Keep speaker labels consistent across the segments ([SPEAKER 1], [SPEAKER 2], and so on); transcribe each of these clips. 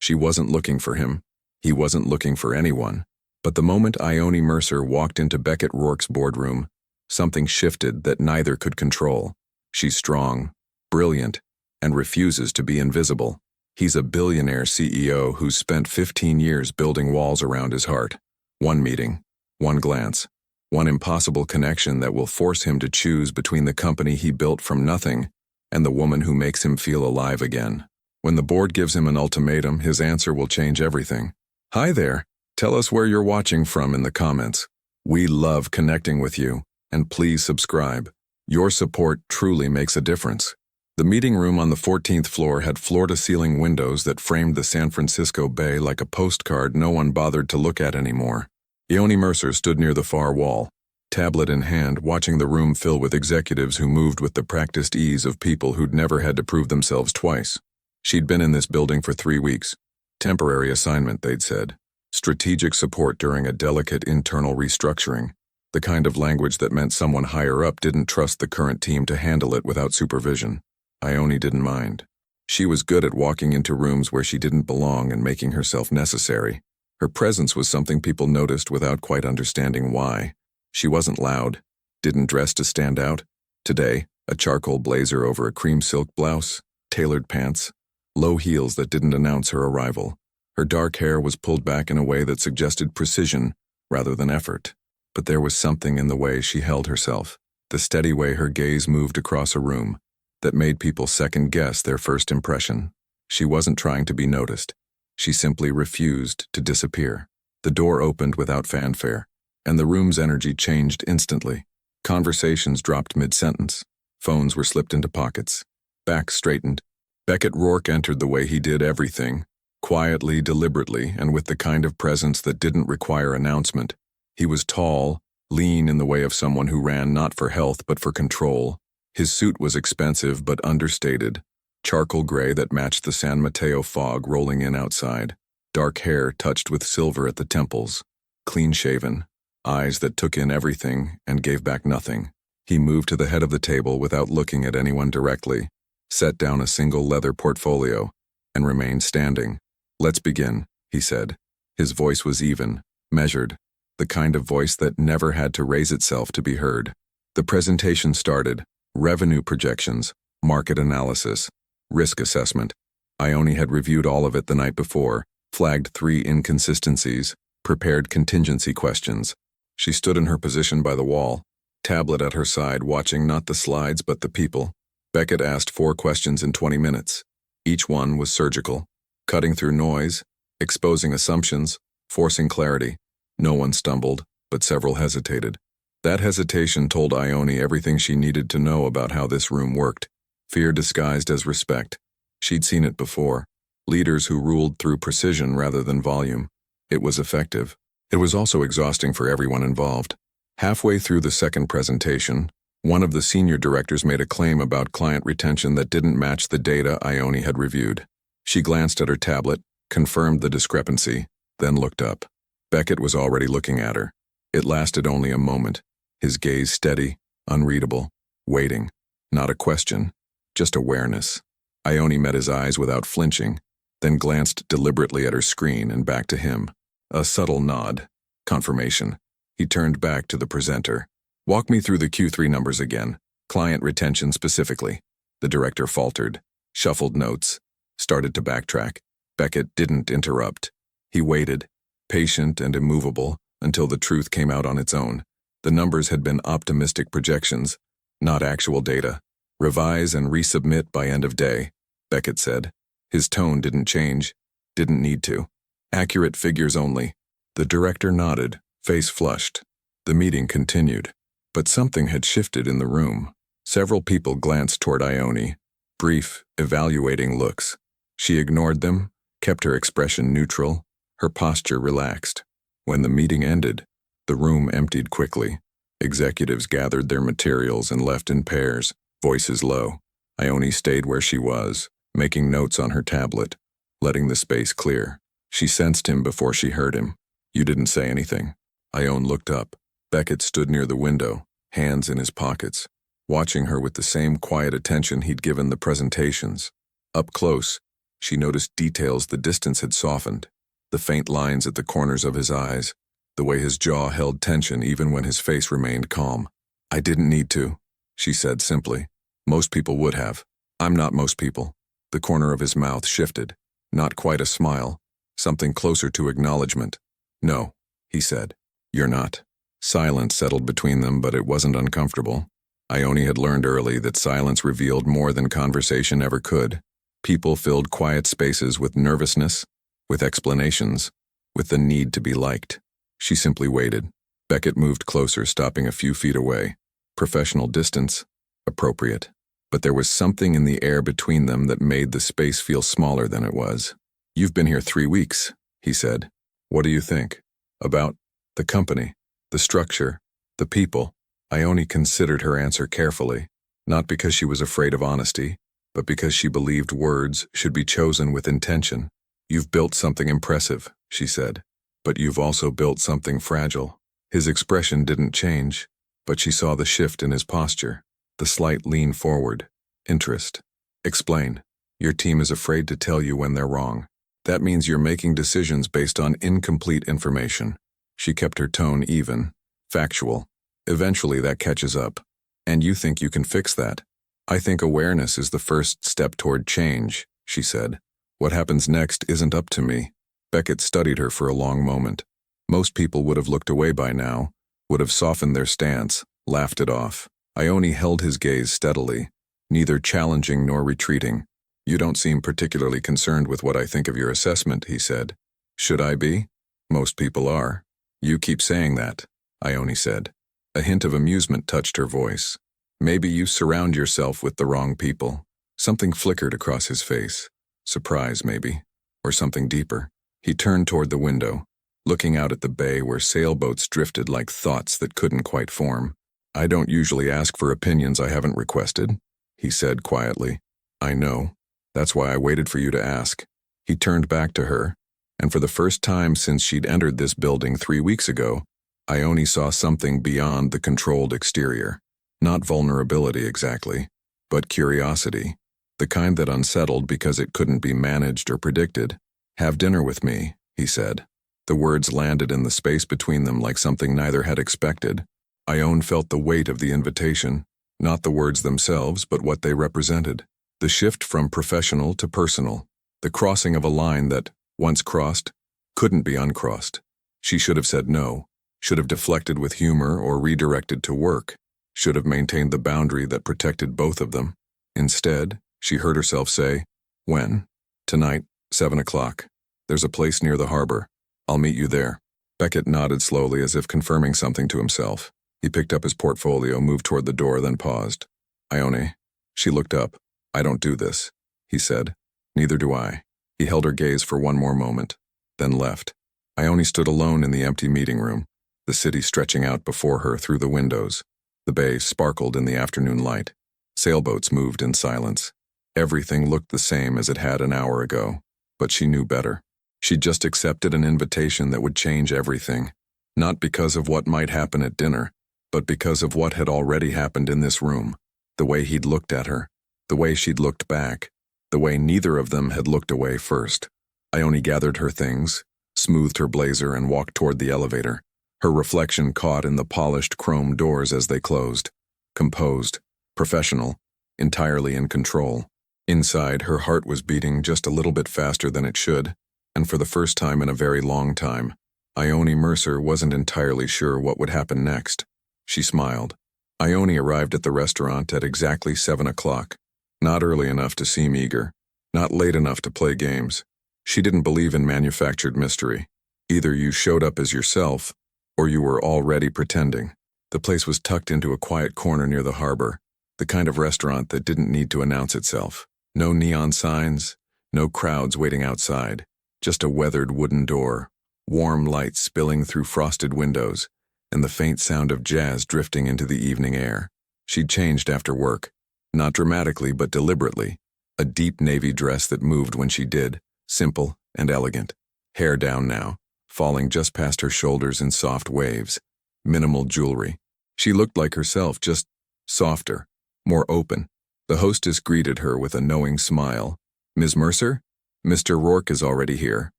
[SPEAKER 1] She wasn't looking for him. He wasn't looking for anyone. But the moment Ione Mercer walked into BECKETT ROURKE's boardroom, something shifted that neither could control. She's strong, brilliant, and refuses to be invisible. He's a billionaire CEO who's spent 15 years building walls around his heart. One meeting, one glance, one impossible connection that will force him to choose between the company he built from nothing and the woman who makes him feel alive again. When the board gives him an ultimatum, his answer will change everything. Hi there. Tell us where you're watching from in the comments. We love connecting with you, and please subscribe. Your support truly makes a difference. The meeting room on the 14th floor had floor-to-ceiling windows that framed the San Francisco Bay like a postcard no one bothered to look at anymore. Ione Mercer stood near the far wall, tablet in hand, watching the room fill with executives who moved with the practiced ease of people who'd never had to prove themselves twice. She'd been in this building for 3 weeks. Temporary assignment, they'd said. Strategic support during a delicate internal restructuring. The kind of language that meant someone higher up didn't trust the current team to handle it without supervision. Ione didn't mind. She was good at walking into rooms where she didn't belong and making herself necessary. Her presence was something people noticed without quite understanding why. She wasn't loud, didn't dress to stand out. Today, a charcoal blazer over a cream silk blouse, tailored pants, low heels that didn't announce her arrival. Her dark hair was pulled back in a way that suggested precision rather than effort. But there was something in the way she held herself, the steady way her gaze moved across a room, that made people second-guess their first impression. She wasn't trying to be noticed. She simply refused to disappear. The door opened without fanfare, and the room's energy changed instantly. Conversations dropped mid-sentence. Phones were slipped into pockets. Backs straightened. BECKETT ROURKE entered the way he did everything, quietly, deliberately, and with the kind of presence that didn't require announcement. He was tall, lean in the way of someone who ran not for health but for control. His suit was expensive but understated, charcoal gray that matched the San Mateo fog rolling in outside, dark hair touched with silver at the temples, clean-shaven, eyes that took in everything and gave back nothing. He moved to the head of the table without looking at anyone directly, set down a single leather portfolio, and remained standing. "Let's begin," he said. His voice was even, measured, the kind of voice that never had to raise itself to be heard. The presentation started. Revenue projections, market analysis, risk assessment. Ione had reviewed all of it the night before, flagged 3 inconsistencies, prepared contingency questions. She stood in her position by the wall, tablet at her side, watching not the slides but the people. BECKETT asked 4 questions in 20 minutes. Each one was surgical, cutting through noise, exposing assumptions, forcing clarity. No one stumbled, but several hesitated. That hesitation told Ione everything she needed to know about how this room worked. Fear disguised as respect. She'd seen it before. Leaders who ruled through precision rather than volume. It was effective. It was also exhausting for everyone involved. Halfway through the second presentation, one of the senior directors made a claim about client retention that didn't match the data Ione had reviewed. She glanced at her tablet, confirmed the discrepancy, then looked up. BECKETT was already looking at her. It lasted only a moment. His gaze steady, unreadable, waiting. Not a question, just awareness. Ione met his eyes without flinching, then glanced deliberately at her screen and back to him. A subtle nod. Confirmation. He turned back to the presenter. "Walk me through the Q3 numbers again. Client retention specifically." The director faltered, shuffled notes, started to backtrack. BECKETT didn't interrupt. He waited, patient and immovable, until the truth came out on its own. The numbers had been optimistic projections, not actual data. "Revise and resubmit by end of day," BECKETT said. His tone didn't change, didn't need to. "Accurate figures only." The director nodded, face flushed. The meeting continued. But something had shifted in the room. Several people glanced toward Ione, brief, evaluating looks. She ignored them, kept her expression neutral, her posture relaxed. When the meeting ended, the room emptied quickly. Executives gathered their materials and left in pairs, voices low. Ione stayed where she was, making notes on her tablet, letting the space clear. She sensed him before she heard him. "You didn't say anything." Ione looked up. BECKETT stood near the window, hands in his pockets, watching her with the same quiet attention he'd given the presentations. Up close, She noticed details the distance had softened, the faint lines at the corners of his eyes, the way his jaw held tension even when his face remained calm. "I didn't need to," she said simply. "Most people would have. I'm not most people." The corner of his mouth shifted, not quite a smile, something closer to acknowledgement. "No," he said. "You're not." Silence settled between them, but it wasn't uncomfortable. Ione had learned early that silence revealed more than conversation ever could. People filled quiet spaces with nervousness, with explanations, with the need to be liked. She simply waited. Beckett moved closer, stopping a few feet away. Professional distance, appropriate. But there was something in the air between them that made the space feel smaller than it was. "You've been here 3 weeks," he said. "What do you think? About the company, the structure, the people?" Ione considered her answer carefully, not because she was afraid of honesty, but because she believed words should be chosen with intention. "You've built something impressive," she said, "but you've also built something fragile." His expression didn't change, but she saw the shift in his posture, the slight lean forward. "Interest. Explain." "Your team is afraid to tell you when they're wrong. That means you're making decisions based on incomplete information." She kept her tone even, factual. "Eventually that catches up, and you think you can fix that." "I think awareness is the first step toward change," she said. "What happens next isn't up to me." Beckett studied her for a long moment. Most people would have looked away by now, would have softened their stance, laughed it off. Ione held his gaze steadily, neither challenging nor retreating. "You don't seem particularly concerned with what I think of your assessment," he said. "Should I be? Most people are." "You keep saying that," Ione said. A hint of amusement touched her voice. "Maybe you surround yourself with the wrong people." Something flickered across his face. Surprise, maybe, or something deeper. He turned toward the window, looking out at the bay where sailboats drifted like thoughts that couldn't quite form. "I don't usually ask for opinions I haven't requested," he said quietly. "I know. That's why I waited for you to ask." He turned back to her, and for the first time since she'd entered this building 3 weeks ago, Ione saw something beyond the controlled exterior. Not vulnerability exactly, but curiosity. The kind that unsettled because it couldn't be managed or predicted. "Have dinner with me," he said. The words landed in the space between them like something neither had expected. Ione felt the weight of the invitation, not the words themselves, but what they represented. The shift from professional to personal. The crossing of a line that, once crossed, couldn't be uncrossed. She should have said no, should have deflected with humor or redirected to work, should have maintained the boundary that protected both of them. Instead, she heard herself say, "When?" "Tonight, 7 o'clock. There's a place near the harbor. I'll meet you there." Beckett nodded slowly as if confirming something to himself. He picked up his portfolio, moved toward the door, then paused. "Ione." She looked up. "I don't do this," he said. "Neither do I." He held her gaze for one more moment, then left. Ione stood alone in the empty meeting room, the city stretching out before her through the windows. The bay sparkled in the afternoon light. Sailboats moved in silence. Everything looked the same as it had an hour ago, but she knew better. She'd just accepted an invitation that would change everything, not because of what might happen at dinner, but because of what had already happened in this room. The way he'd looked at her, the way she'd looked back, the way neither of them had looked away first. Ione gathered her things, smoothed her blazer, and walked toward the elevator. Her reflection caught in the polished chrome doors as they closed. Composed, professional, entirely in control. Inside, her heart was beating just a little bit faster than it should, and for the first time in a very long time, Ione Mercer wasn't entirely sure what would happen next. She smiled. Ione arrived at the restaurant at exactly 7 o'clock. Not early enough to seem eager, not late enough to play games. She didn't believe in manufactured mystery. Either you showed up as yourself, or you were already pretending. The place was tucked into a quiet corner near the harbor, the kind of restaurant that didn't need to announce itself. No neon signs, no crowds waiting outside, just a weathered wooden door, warm light spilling through frosted windows, and the faint sound of jazz drifting into the evening air. She'd changed after work, not dramatically but deliberately. A deep navy dress that moved when she did, simple and elegant. Hair down now, falling just past her shoulders in soft waves. Minimal jewelry. She looked like herself, just softer, more open. The hostess greeted her with a knowing smile. "Ms. Mercer?" Mr. Rourke is already here.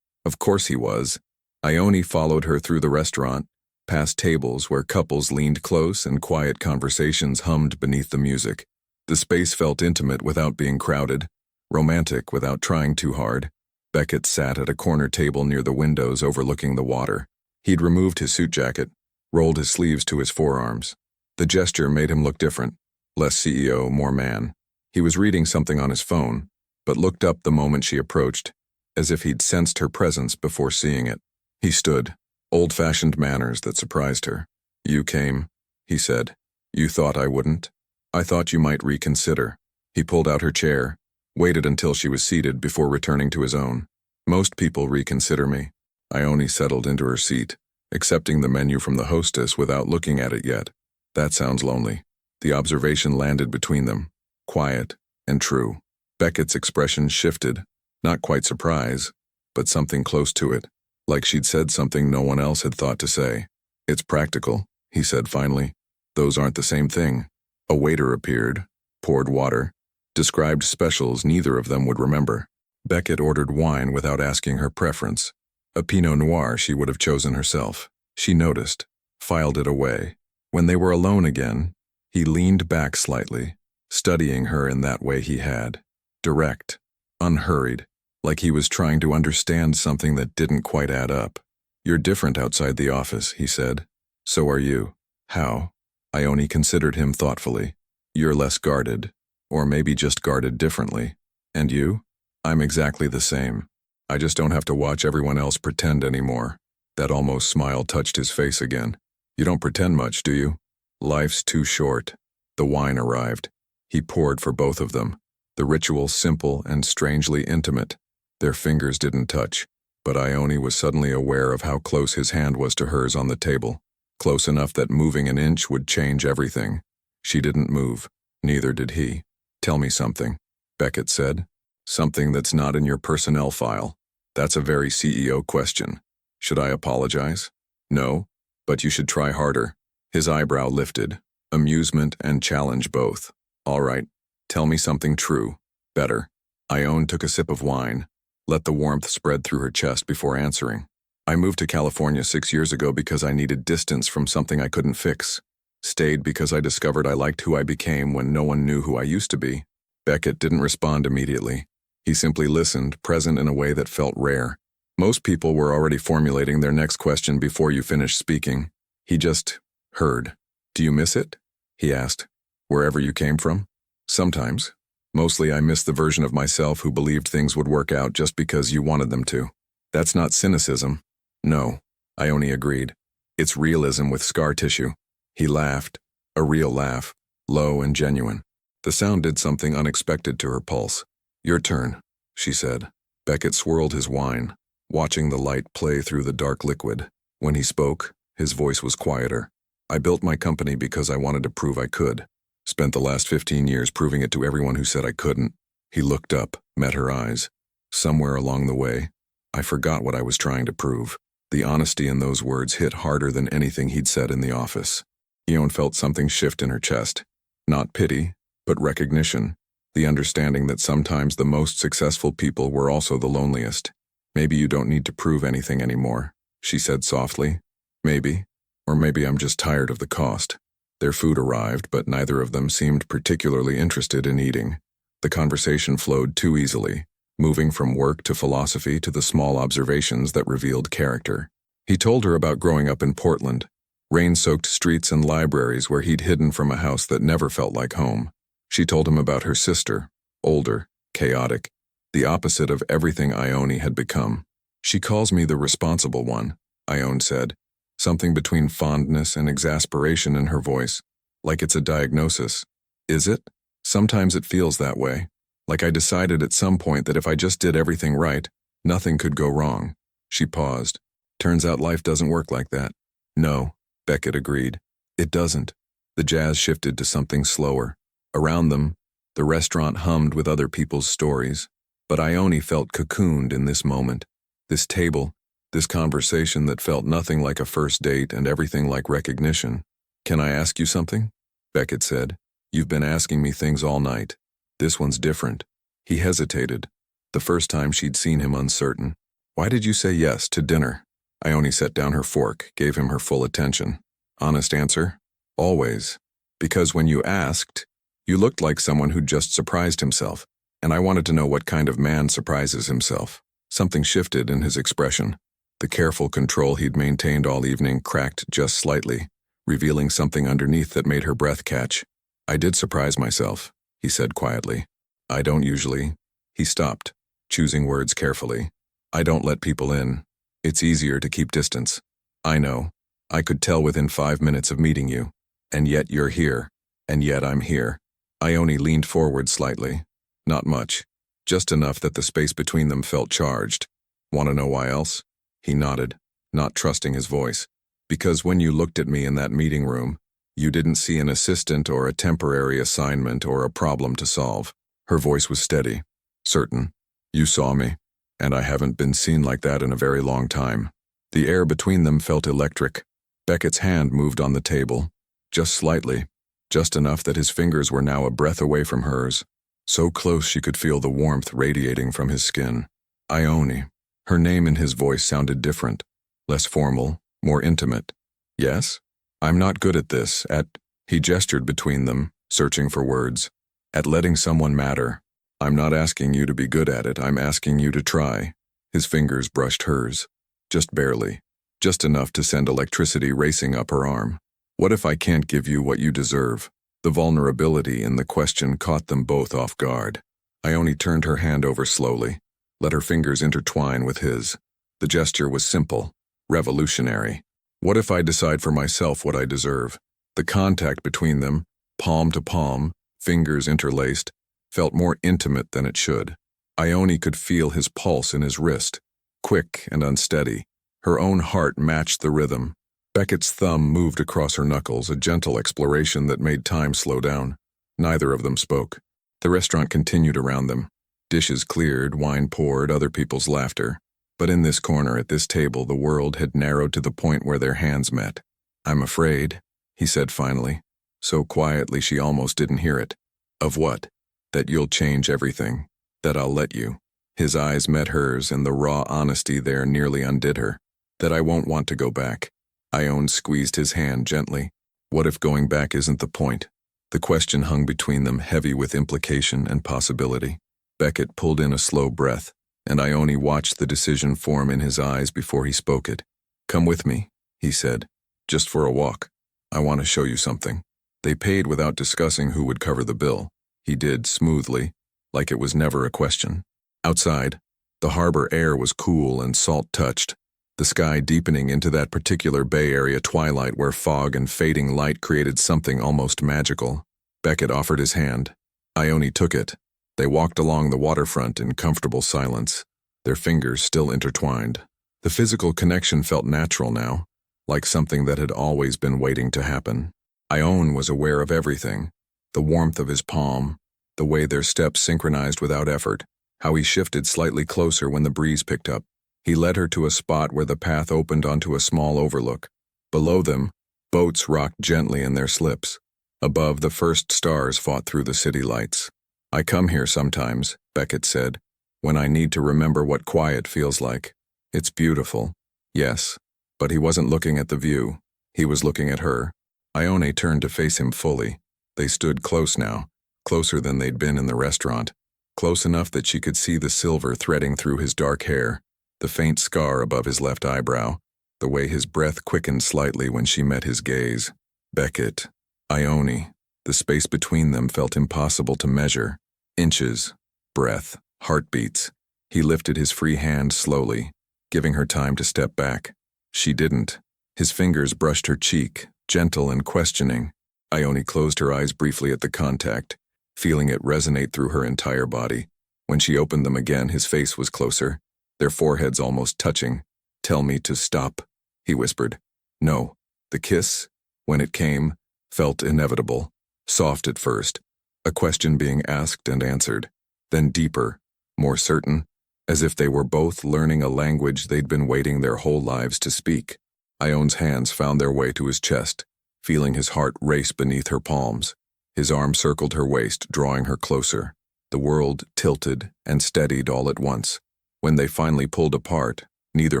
[SPEAKER 1] Of course he was. Ione followed her through the restaurant, past tables where couples leaned close and quiet conversations hummed beneath the music. The space felt intimate without being crowded, romantic without trying too hard. Beckett sat at a corner table near the windows overlooking the water. He'd removed his suit jacket, rolled his sleeves to his forearms. The gesture made him look different, less CEO, more man. He was reading something on his phone, but looked up the moment she approached, as if he'd sensed her presence before seeing it. He stood, old-fashioned manners that surprised her. "You came," he said. "You thought I wouldn't? I thought you might reconsider." He pulled out her chair, waited until she was seated before returning to his own. "Most people reconsider me." Ione settled into her seat, accepting the menu from the hostess without looking at it yet. "That sounds lonely." The observation landed between them, quiet and true. Beckett's expression shifted, not quite surprise, but something close to it, like she'd said something no one else had thought to say. "It's practical," he said finally. "Those aren't the same thing." A waiter appeared, poured water, described specials neither of them would remember. Beckett ordered wine without asking her preference. A Pinot Noir she would have chosen herself. She noticed, filed it away. When they were alone again, he leaned back slightly, studying her in that way he had. Direct, unhurried, like he was trying to understand something that didn't quite add up. "You're different outside the office," he said. "So are you." "How?" Ione considered him thoughtfully. "You're less guarded, or maybe just guarded differently. And you?" "I'm exactly the same. I just don't have to watch everyone else pretend anymore." That almost smile touched his face again. "You don't pretend much, do you?" "Life's too short." The wine arrived. He poured for both of them. The ritual simple and strangely intimate. Their fingers didn't touch, but Ione was suddenly aware of how close his hand was to hers on the table. Close enough that moving an inch would change everything. She didn't move. Neither did he. "Tell me something," Beckett said. "Something that's not in your personnel file." "That's a very CEO question." "Should I apologize?" "No, but you should try harder." His eyebrow lifted, amusement and challenge both. "All right, tell me something true. Better." Ione took a sip of wine, let the warmth spread through her chest before answering. "I moved to California 6 years ago because I needed distance from something I couldn't fix. Stayed because I discovered I liked who I became when no one knew who I used to be." Beckett didn't respond immediately. He simply listened, present in a way that felt rare. Most people were already formulating their next question before you finished speaking. He just heard. "Do you miss it?" he asked. "Wherever you came from?" "Sometimes. Mostly I miss the version of myself who believed things would work out just because you wanted them to." "That's not cynicism." "No," Ione agreed. "It's realism with scar tissue." He laughed, a real laugh, low and genuine. The sound did something unexpected to her pulse. "Your turn," she said. Beckett swirled his wine, watching the light play through the dark liquid. When he spoke, his voice was quieter. "I built my company because I wanted to prove I could. Spent the last 15 years proving it to everyone who said I couldn't." He looked up, met her eyes. Somewhere along the way, I forgot what I was trying to prove. The honesty in those words hit harder than anything he'd said in the office. Ione felt something shift in her chest. Not pity, but recognition. The understanding that sometimes the most successful people were also the loneliest. "Maybe you don't need to prove anything anymore," she said softly. "Maybe. Or maybe I'm just tired of the cost." Their food arrived, but neither of them seemed particularly interested in eating. The conversation flowed too easily, moving from work to philosophy to the small observations that revealed character. He told her about growing up in Portland, rain-soaked streets and libraries where he'd hidden from a house that never felt like home. She told him about her sister, older, chaotic, the opposite of everything Ione had become. "She calls me the responsible one," Ione said, something between fondness and exasperation in her voice, like it's a diagnosis. "Is it? Sometimes it feels that way. Like I decided at some point that if I just did everything right, nothing could go wrong." She paused. "Turns out life doesn't work like that." "No," Beckett agreed. "It doesn't." The jazz shifted to something slower. Around them, the restaurant hummed with other people's stories. But Ione felt cocooned in this moment. This table, this conversation that felt nothing like a first date and everything like recognition. "Can I ask you something?" Beckett said. "You've been asking me things all night. This one's different." He hesitated, The first time she'd seen him uncertain. "Why did you say yes to dinner?" Ione set down her fork, gave him her full attention. "Honest answer? Always. Because when you asked, you looked like someone who'd just surprised himself, and I wanted to know what kind of man surprises himself." Something shifted in his expression. The careful control he'd maintained all evening cracked just slightly, revealing something underneath that made her breath catch. "I did surprise myself," he said quietly. "I don't usually." He stopped, choosing words carefully. "I don't let people in. It's easier to keep distance. I know. I could tell within 5 minutes of meeting you. And yet you're here. And yet I'm here." Ione leaned forward slightly. Not much. Just enough that the space between them felt charged. "Want to know why else?" He nodded, not trusting his voice. "Because when you looked at me in that meeting room, you didn't see an assistant or a temporary assignment or a problem to solve." Her voice was steady. "Certain. You saw me. And I haven't been seen like that in a very long time." The air between them felt electric. Beckett's hand moved on the table. Just slightly. Just enough that his fingers were now a breath away from hers. So close she could feel the warmth radiating from his skin. Ione. Her name in his voice sounded different. Less formal, more intimate. "Yes? I'm not good at this, at—" He gestured between them, searching for words. "At letting someone matter. I'm not asking you to be good at it, I'm asking you to try." His fingers brushed hers. Just barely. Just enough to send electricity racing up her arm. "What if I can't give you what you deserve?" The vulnerability in the question caught them both off guard. Ione turned her hand over slowly, let her fingers intertwine with his. The gesture was simple, revolutionary. "What if I decide for myself what I deserve?" The contact between them, palm to palm, fingers interlaced, felt more intimate than it should. Ione could feel his pulse in his wrist, quick and unsteady. Her own heart matched the rhythm. Beckett's thumb moved across her knuckles, a gentle exploration that made time slow down. Neither of them spoke. The restaurant continued around them. Dishes cleared, wine poured, other people's laughter. But in this corner, at this table, the world had narrowed to the point where their hands met. "I'm afraid," he said finally, so quietly she almost didn't hear it. "Of what?" "That you'll change everything. That I'll let you." His eyes met hers, and the raw honesty there nearly undid her. "That I won't want to go back." Ione squeezed his hand gently. What if going back isn't the point? The question hung between them, heavy with implication and possibility. Beckett pulled in a slow breath, and Ione watched the decision form in his eyes before he spoke it. "Come with me," he said. "Just for a walk. I want to show you something." They paid without discussing who would cover the bill. He did, smoothly, like it was never a question. Outside, the harbor air was cool and salt-touched, the sky deepening into that particular Bay Area twilight where fog and fading light created something almost magical. Beckett offered his hand. Ione took it. They walked along the waterfront in comfortable silence, their fingers still intertwined. The physical connection felt natural now, like something that had always been waiting to happen. Ione was aware of everything, the warmth of his palm, the way their steps synchronized without effort, how he shifted slightly closer when the breeze picked up. He led her to a spot where the path opened onto a small overlook. Below them, boats rocked gently in their slips. Above, the first stars fought through the city lights. "I come here sometimes," Beckett said, "when I need to remember what quiet feels like. It's beautiful." Yes, but he wasn't looking at the view. He was looking at her. Ione turned to face him fully. They stood close now, closer than they'd been in the restaurant, close enough that she could see the silver threading through his dark hair, the faint scar above his left eyebrow, the way his breath quickened slightly when she met his gaze. Beckett, Ione, the space between them felt impossible to measure. Inches, breath, heartbeats. He lifted his free hand slowly, giving her time to step back. She didn't. His fingers brushed her cheek, gentle and questioning. Ione closed her eyes briefly at the contact, feeling it resonate through her entire body. When she opened them again, his face was closer, their foreheads almost touching. "Tell me to stop," he whispered. "No." The kiss, when it came, felt inevitable, soft at first, a question being asked and answered, then deeper, more certain, as if they were both learning a language they'd been waiting their whole lives to speak. Ione's hands found their way to his chest, feeling his heart race beneath her palms. His arm circled her waist, drawing her closer. The world tilted and steadied all at once. When they finally pulled apart, neither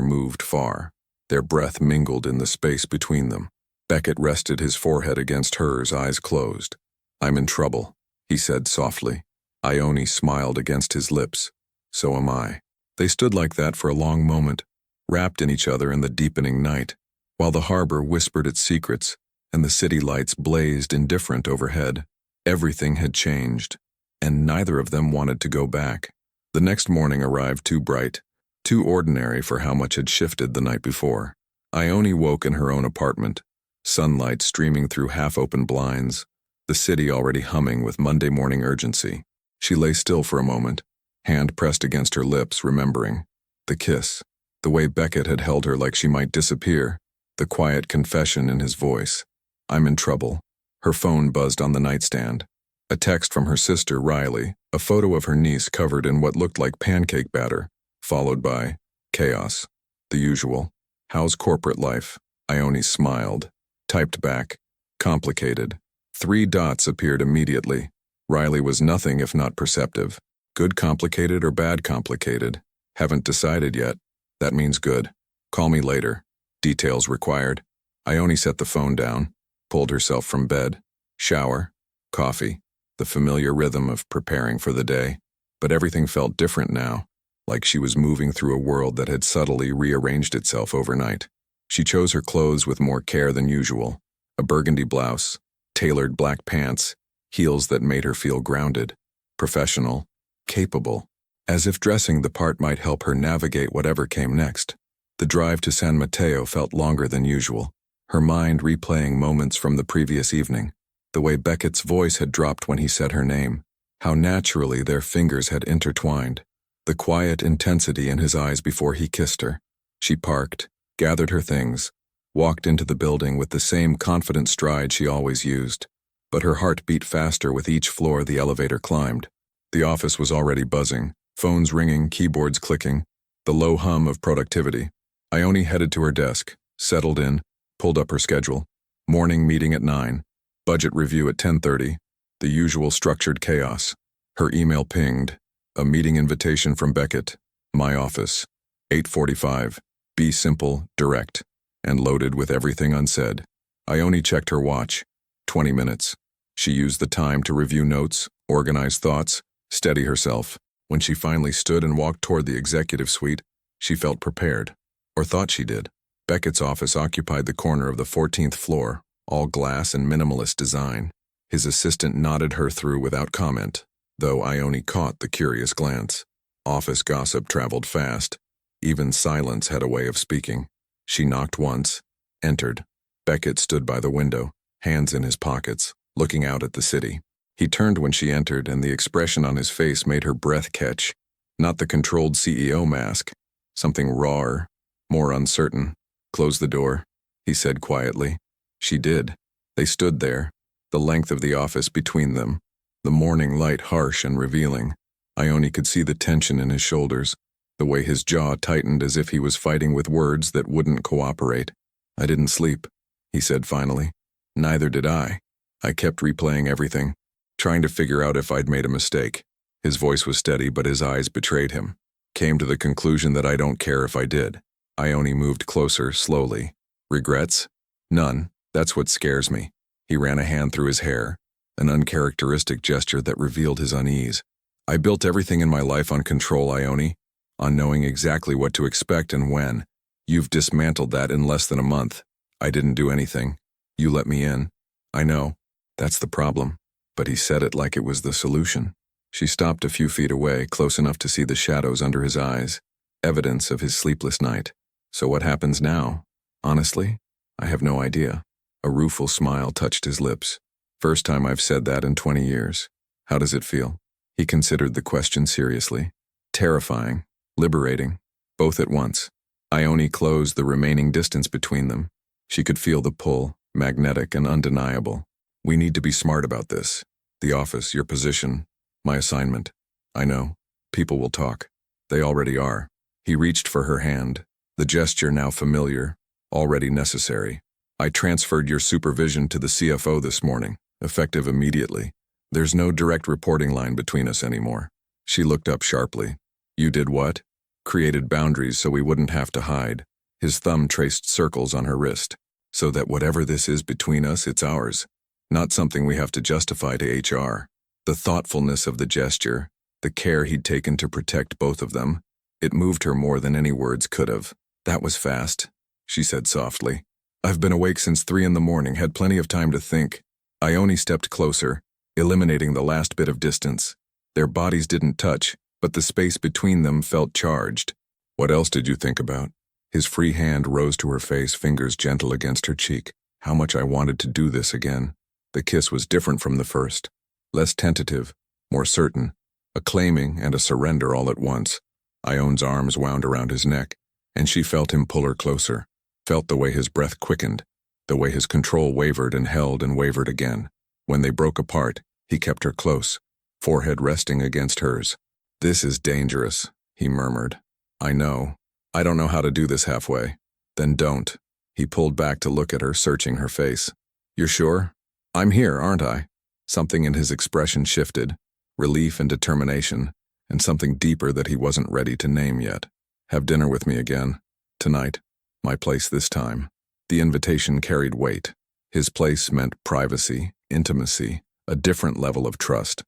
[SPEAKER 1] moved far. Their breath mingled in the space between them. Beckett rested his forehead against hers, eyes closed. "I'm in trouble," he said softly. Ione smiled against his lips. "So am I." They stood like that for a long moment, wrapped in each other in the deepening night, while the harbor whispered its secrets and the city lights blazed indifferent overhead. Everything had changed, and neither of them wanted to go back. The next morning arrived too bright, too ordinary for how much had shifted the night before. Ione woke in her own apartment, sunlight streaming through half-open blinds, the city already humming with Monday morning urgency. She lay still for a moment, hand pressed against her lips, remembering. The kiss, the way Beckett had held her like she might disappear, the quiet confession in his voice. "I'm in trouble." Her phone buzzed on the nightstand. A text from her sister, Riley, a photo of her niece covered in what looked like pancake batter, followed by chaos. The usual. "How's corporate life?" Ione smiled. Typed back. "Complicated." 3 dots appeared immediately. Riley was nothing if not perceptive. "Good complicated or bad complicated?" "Haven't decided yet." "That means good. Call me later." Details required. Ione set the phone down, pulled herself from bed. Shower. Coffee. The familiar rhythm of preparing for the day. But everything felt different now, like she was moving through a world that had subtly rearranged itself overnight. She chose her clothes with more care than usual. A burgundy blouse, tailored black pants, heels that made her feel grounded, professional, capable, as if dressing the part might help her navigate whatever came next. The drive to San Mateo felt longer than usual, her mind replaying moments from the previous evening, the way Beckett's voice had dropped when he said her name, how naturally their fingers had intertwined, the quiet intensity in his eyes before he kissed her. She parked, gathered her things, walked into the building with the same confident stride she always used, but her heart beat faster with each floor the elevator climbed. The office was already buzzing, phones ringing, keyboards clicking, the low hum of productivity. Ione headed to her desk, settled in, pulled up her schedule. Morning meeting at 9, budget review at 10:30, the usual structured chaos. Her email pinged, a meeting invitation from Beckett, my office, 8:45, be simple, direct, and loaded with everything unsaid. Ione checked her watch, 20 minutes. She used the time to review notes, organize thoughts, steady herself. When she finally stood and walked toward the executive suite, she felt prepared, or thought she did. Beckett's office occupied the corner of the 14th floor, all glass and minimalist design. His assistant nodded her through without comment, though Ione caught the curious glance. Office gossip traveled fast. Even silence had a way of speaking. She knocked once, entered. Beckett stood by the window, hands in his pockets, looking out at the city. He turned when she entered, and the expression on his face made her breath catch. Not the controlled CEO mask. Something rawer, more uncertain. "Close the door," he said quietly. She did. They stood there, the length of the office between them, the morning light harsh and revealing. Ione could see the tension in his shoulders, the way his jaw tightened as if he was fighting with words that wouldn't cooperate. "I didn't sleep," he said finally. "Neither did I. I kept replaying everything, trying to figure out if I'd made a mistake." His voice was steady, but his eyes betrayed him. "Came to the conclusion that I don't care if I did." Ione moved closer, slowly. "Regrets?" "None. That's what scares me." He ran a hand through his hair, an uncharacteristic gesture that revealed his unease. "I built everything in my life on control, Ione, on knowing exactly what to expect and when. You've dismantled that in less than a month. I didn't do anything. You let me in. I know. That's the problem." But he said it like it was the solution. She stopped a few feet away, close enough to see the shadows under his eyes, evidence of his sleepless night. "So what happens now? Honestly, I have no idea." A rueful smile touched his lips. "First time I've said that in 20 years. How does it feel?" He considered the question seriously. Terrifying, liberating, both at once. Ione closed the remaining distance between them. She could feel the pull, magnetic and undeniable. "We need to be smart about this. The office, your position, my assignment. I know. People will talk. They already are." He reached for her hand, the gesture now familiar, already necessary. "I transferred your supervision to the CFO this morning, effective immediately. There's no direct reporting line between us anymore. She looked up sharply. You did what? Created boundaries so we wouldn't have to hide. His thumb traced circles on her wrist. So that whatever this is between us, it's ours. Not something we have to justify to HR. The thoughtfulness of the gesture, the care he'd taken to protect both of them, it moved her more than any words could have. That was fast, she said softly. I've been awake since 3 in the morning, had plenty of time to think. Ione stepped closer, eliminating the last bit of distance. Their bodies didn't touch, but the space between them felt charged. What else did you think about? His free hand rose to her face, fingers gentle against her cheek. How much I wanted to do this again. The kiss was different from the first. Less tentative, more certain. A claiming and a surrender all at once. Ione's arms wound around his neck, and she felt him pull her closer. Felt the way his breath quickened, the way his control wavered and held and wavered again. When they broke apart, he kept her close, forehead resting against hers. This is dangerous, he murmured. I know. I don't know how to do this halfway. Then don't. He pulled back to look at her, searching her face. You're sure? I'm here, aren't I? Something in his expression shifted, relief and determination, and something deeper that he wasn't ready to name yet. Have dinner with me again. Tonight. My place this time. The invitation carried weight. His place meant privacy, intimacy, a different level of trust.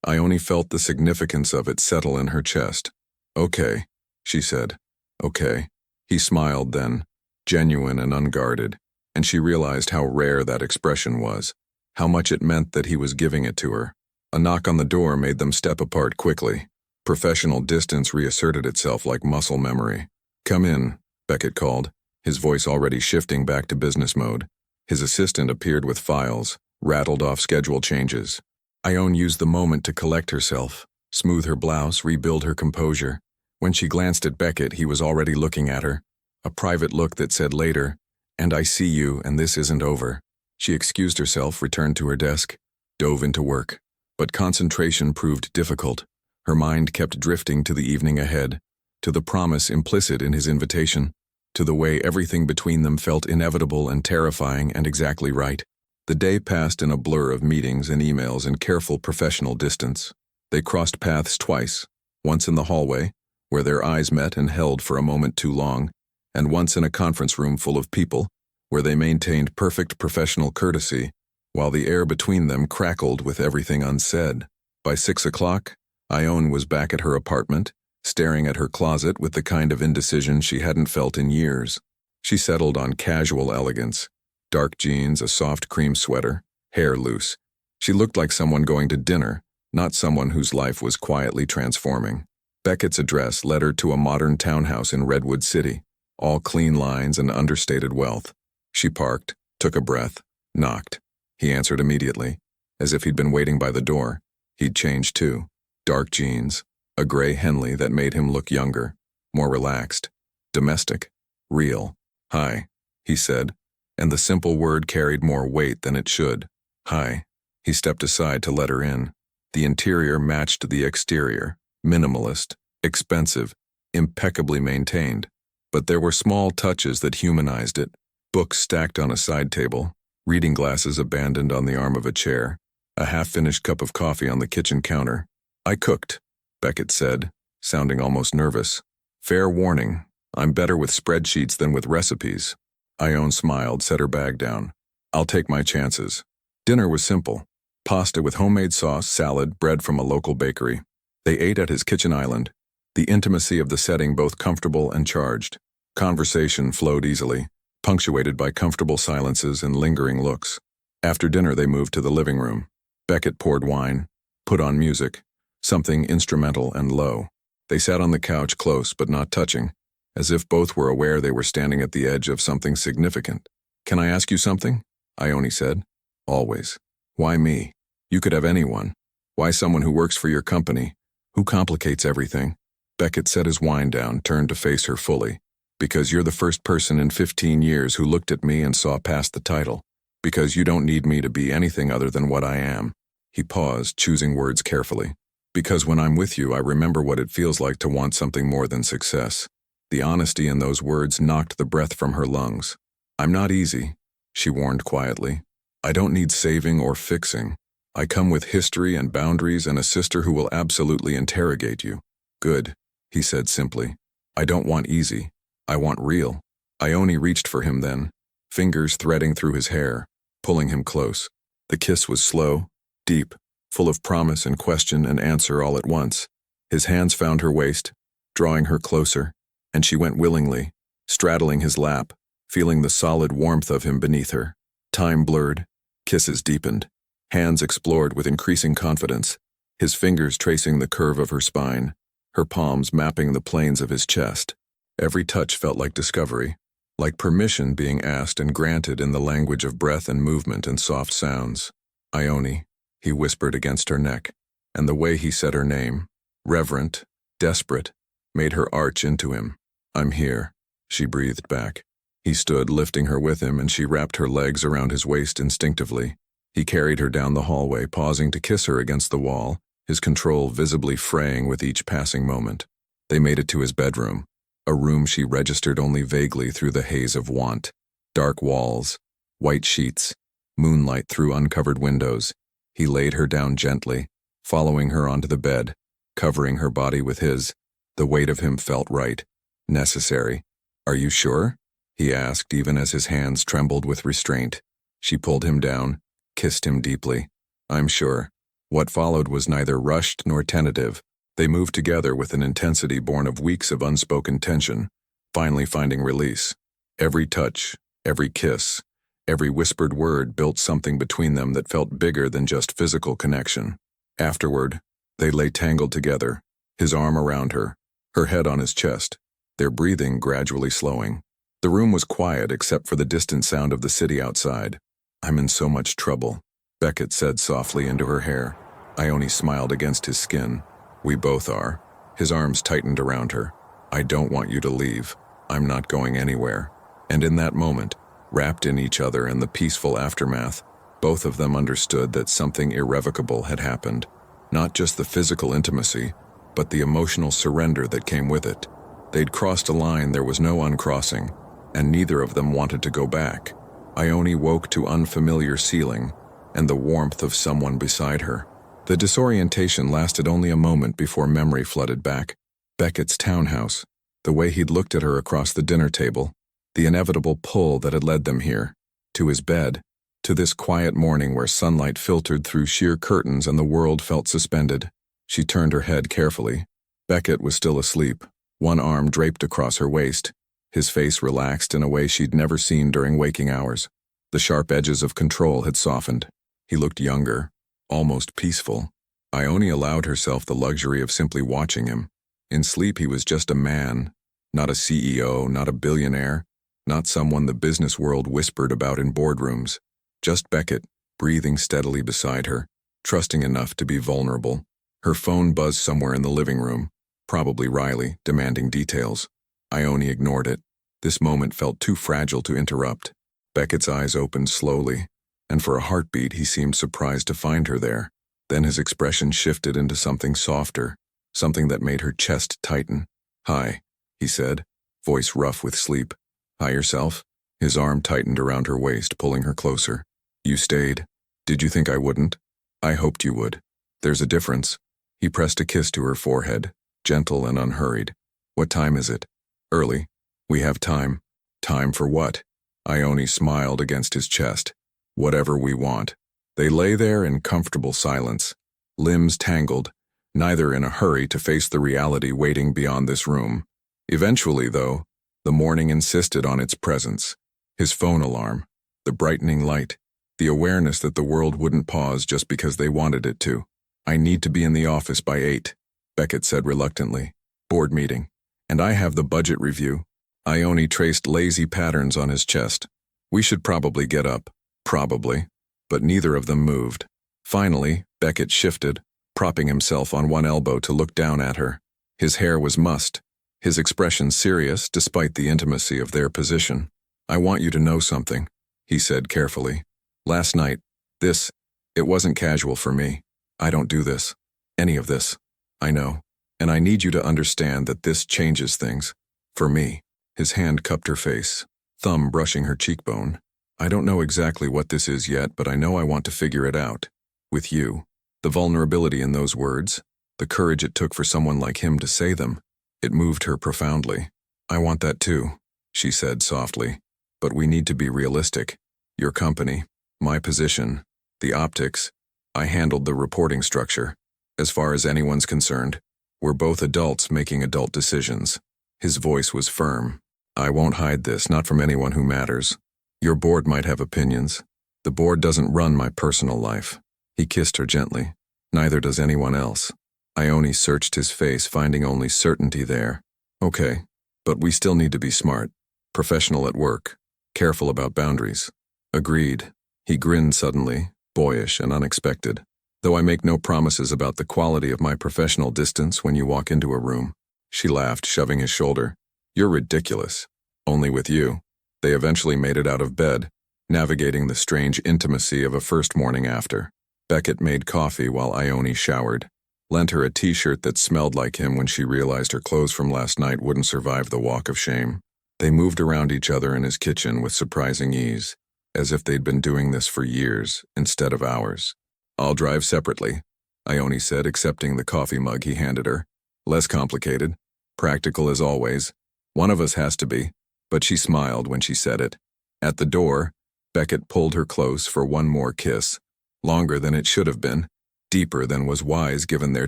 [SPEAKER 1] Ione felt the significance of it settle in her chest. Okay, she said. Okay. He smiled then, genuine and unguarded, and she realized how rare that expression was, how much it meant that he was giving it to her. A knock on the door made them step apart quickly. Professional distance reasserted itself like muscle memory. Come in, Beckett called, his voice already shifting back to business mode. His assistant appeared with files, rattled off schedule changes. Ione used the moment to collect herself, smooth her blouse, rebuild her composure. When she glanced at Beckett, he was already looking at her, a private look that said later, "And I see you, and this isn't over." She excused herself, returned to her desk, dove into work. But concentration proved difficult. Her mind kept drifting to the evening ahead, to the promise implicit in his invitation, to the way everything between them felt inevitable and terrifying and exactly right. The day passed in a blur of meetings and emails and careful professional distance. They crossed paths twice, once in the hallway, where their eyes met and held for a moment too long, and once in a conference room full of people, where they maintained perfect professional courtesy, while the air between them crackled with everything unsaid. By 6 o'clock, Ione was back at her apartment, staring at her closet with the kind of indecision she hadn't felt in years. She settled on casual elegance, dark jeans, a soft cream sweater, hair loose. She looked like someone going to dinner, not someone whose life was quietly transforming. Beckett's address led her to a modern townhouse in Redwood City, all clean lines and understated wealth. She parked, took a breath, knocked. He answered immediately, as if he'd been waiting by the door. He'd changed too. Dark jeans, a gray Henley that made him look younger, more relaxed, domestic, real. Hi, he said, and the simple word carried more weight than it should. Hi. He stepped aside to let her in. The interior matched the exterior, minimalist, expensive, impeccably maintained. But there were small touches that humanized it. Books stacked on a side table, reading glasses abandoned on the arm of a chair, a half-finished cup of coffee on the kitchen counter. I cooked, Beckett said, sounding almost nervous. Fair warning, I'm better with spreadsheets than with recipes. Ione smiled, set her bag down. I'll take my chances. Dinner was simple. Pasta with homemade sauce, salad, bread from a local bakery. They ate at his kitchen island, the intimacy of the setting both comfortable and charged. Conversation flowed easily, punctuated by comfortable silences and lingering looks. After dinner they moved to the living room. Beckett poured wine, put on music, something instrumental and low. They sat on the couch close but not touching, as if both were aware they were standing at the edge of something significant. Can I ask you something? Ione said. Always. Why me? You could have anyone. Why someone who works for your company? Who complicates everything? Beckett set his wine down, turned to face her fully. Because you're the first person in 15 years who looked at me and saw past the title. Because you don't need me to be anything other than what I am. He paused, choosing words carefully. Because when I'm with you, I remember what it feels like to want something more than success. The honesty in those words knocked the breath from her lungs. I'm not easy, she warned quietly. I don't need saving or fixing. I come with history and boundaries and a sister who will absolutely interrogate you. Good, he said simply. I don't want easy. I want real. Ione reached for him then, fingers threading through his hair, pulling him close. The kiss was slow, deep, full of promise and question and answer all at once. His hands found her waist, drawing her closer, and she went willingly, straddling his lap, feeling the solid warmth of him beneath her. Time blurred, kisses deepened, hands explored with increasing confidence, his fingers tracing the curve of her spine, her palms mapping the planes of his chest. Every touch felt like discovery, like permission being asked and granted in the language of breath and movement and soft sounds. Ione, he whispered against her neck, and the way he said her name, reverent, desperate, made her arch into him. I'm here, she breathed back. He stood, lifting her with him, and she wrapped her legs around his waist instinctively. He carried her down the hallway, pausing to kiss her against the wall, his control visibly fraying with each passing moment. They made it to his bedroom, a room she registered only vaguely through the haze of want. Dark walls, white sheets, moonlight through uncovered windows. He laid her down gently, following her onto the bed, covering her body with his. The weight of him felt right, necessary. Are you sure? He asked, even as his hands trembled with restraint. She pulled him down, kissed him deeply. I'm sure. What followed was neither rushed nor tentative. They moved together with an intensity born of weeks of unspoken tension, finally finding release. Every touch, every kiss, every whispered word built something between them that felt bigger than just physical connection. Afterward, they lay tangled together, his arm around her, her head on his chest, their breathing gradually slowing. The room was quiet except for the distant sound of the city outside. I'm in so much trouble, Beckett said softly into her hair. Ione smiled against his skin. We both are. His arms tightened around her. I don't want you to leave. I'm not going anywhere. And in that moment, wrapped in each other and the peaceful aftermath, both of them understood that something irrevocable had happened. Not just the physical intimacy, but the emotional surrender that came with it. They'd crossed a line there was no uncrossing, and neither of them wanted to go back. Ione woke to unfamiliar ceiling and the warmth of someone beside her. The disorientation lasted only a moment before memory flooded back. Beckett's townhouse, the way he'd looked at her across the dinner table, the inevitable pull that had led them here, to his bed, to this quiet morning where sunlight filtered through sheer curtains and the world felt suspended. She turned her head carefully. Beckett was still asleep, one arm draped across her waist, his face relaxed in a way she'd never seen during waking hours. The sharp edges of control had softened. He looked younger, almost peaceful. Ione allowed herself the luxury of simply watching him. In sleep he was just a man, not a CEO, not a billionaire, not someone the business world whispered about in boardrooms. Just Beckett, breathing steadily beside her, trusting enough to be vulnerable. Her phone buzzed somewhere in the living room, probably Riley, demanding details. Ione ignored it. This moment felt too fragile to interrupt. Beckett's eyes opened slowly, and for a heartbeat he seemed surprised to find her there. Then his expression shifted into something softer, something that made her chest tighten. Hi, he said, voice rough with sleep. Hi yourself? His arm tightened around her waist, pulling her closer. You stayed? Did you think I wouldn't? I hoped you would. There's a difference. He pressed a kiss to her forehead, gentle and unhurried. What time is it? Early. We have time. Time for what? Ione smiled against his chest. Whatever we want. They lay there in comfortable silence, limbs tangled, neither in a hurry to face the reality waiting beyond this room. Eventually, though, the morning insisted on its presence. His phone alarm, the brightening light, the awareness that the world wouldn't pause just because they wanted it to. I need to be in the office by 8, Beckett said reluctantly. Board meeting. And I have the budget review. Ione traced lazy patterns on his chest. We should probably get up. Probably. But neither of them moved. Finally, Beckett shifted, propping himself on one elbow to look down at her. His hair was mussed, his expression serious despite the intimacy of their position. I want you to know something, he said carefully. Last night, it wasn't casual for me. I don't do this. Any of this. I know. And I need you to understand that this changes things. For me. His hand cupped her face, thumb brushing her cheekbone. I don't know exactly what this is yet, but I know I want to figure it out. With you. The vulnerability in those words, the courage it took for someone like him to say them, it moved her profoundly. I want that too, she said softly. But we need to be realistic. Your company, my position, the optics. I handled the reporting structure. As far as anyone's concerned, we're both adults making adult decisions. His voice was firm. I won't hide this, not from anyone who matters. Your board might have opinions. The board doesn't run my personal life. He kissed her gently. Neither does anyone else. Ione searched his face, finding only certainty there. Okay, but we still need to be smart. Professional at work. Careful about boundaries. Agreed. He grinned suddenly, boyish and unexpected. Though I make no promises about the quality of my professional distance when you walk into a room. She laughed, shoving his shoulder. You're ridiculous. Only with you. They eventually made it out of bed, navigating the strange intimacy of a first morning after. Beckett made coffee while Ione showered, lent her a t-shirt that smelled like him when she realized her clothes from last night wouldn't survive the walk of shame. They moved around each other in his kitchen with surprising ease, as if they'd been doing this for years instead of hours. I'll drive separately, Ione said, accepting the coffee mug he handed her. Less complicated, practical as always. One of us has to be, but she smiled when she said it. At the door, Beckett pulled her close for one more kiss. Longer than it should have been, deeper than was wise given their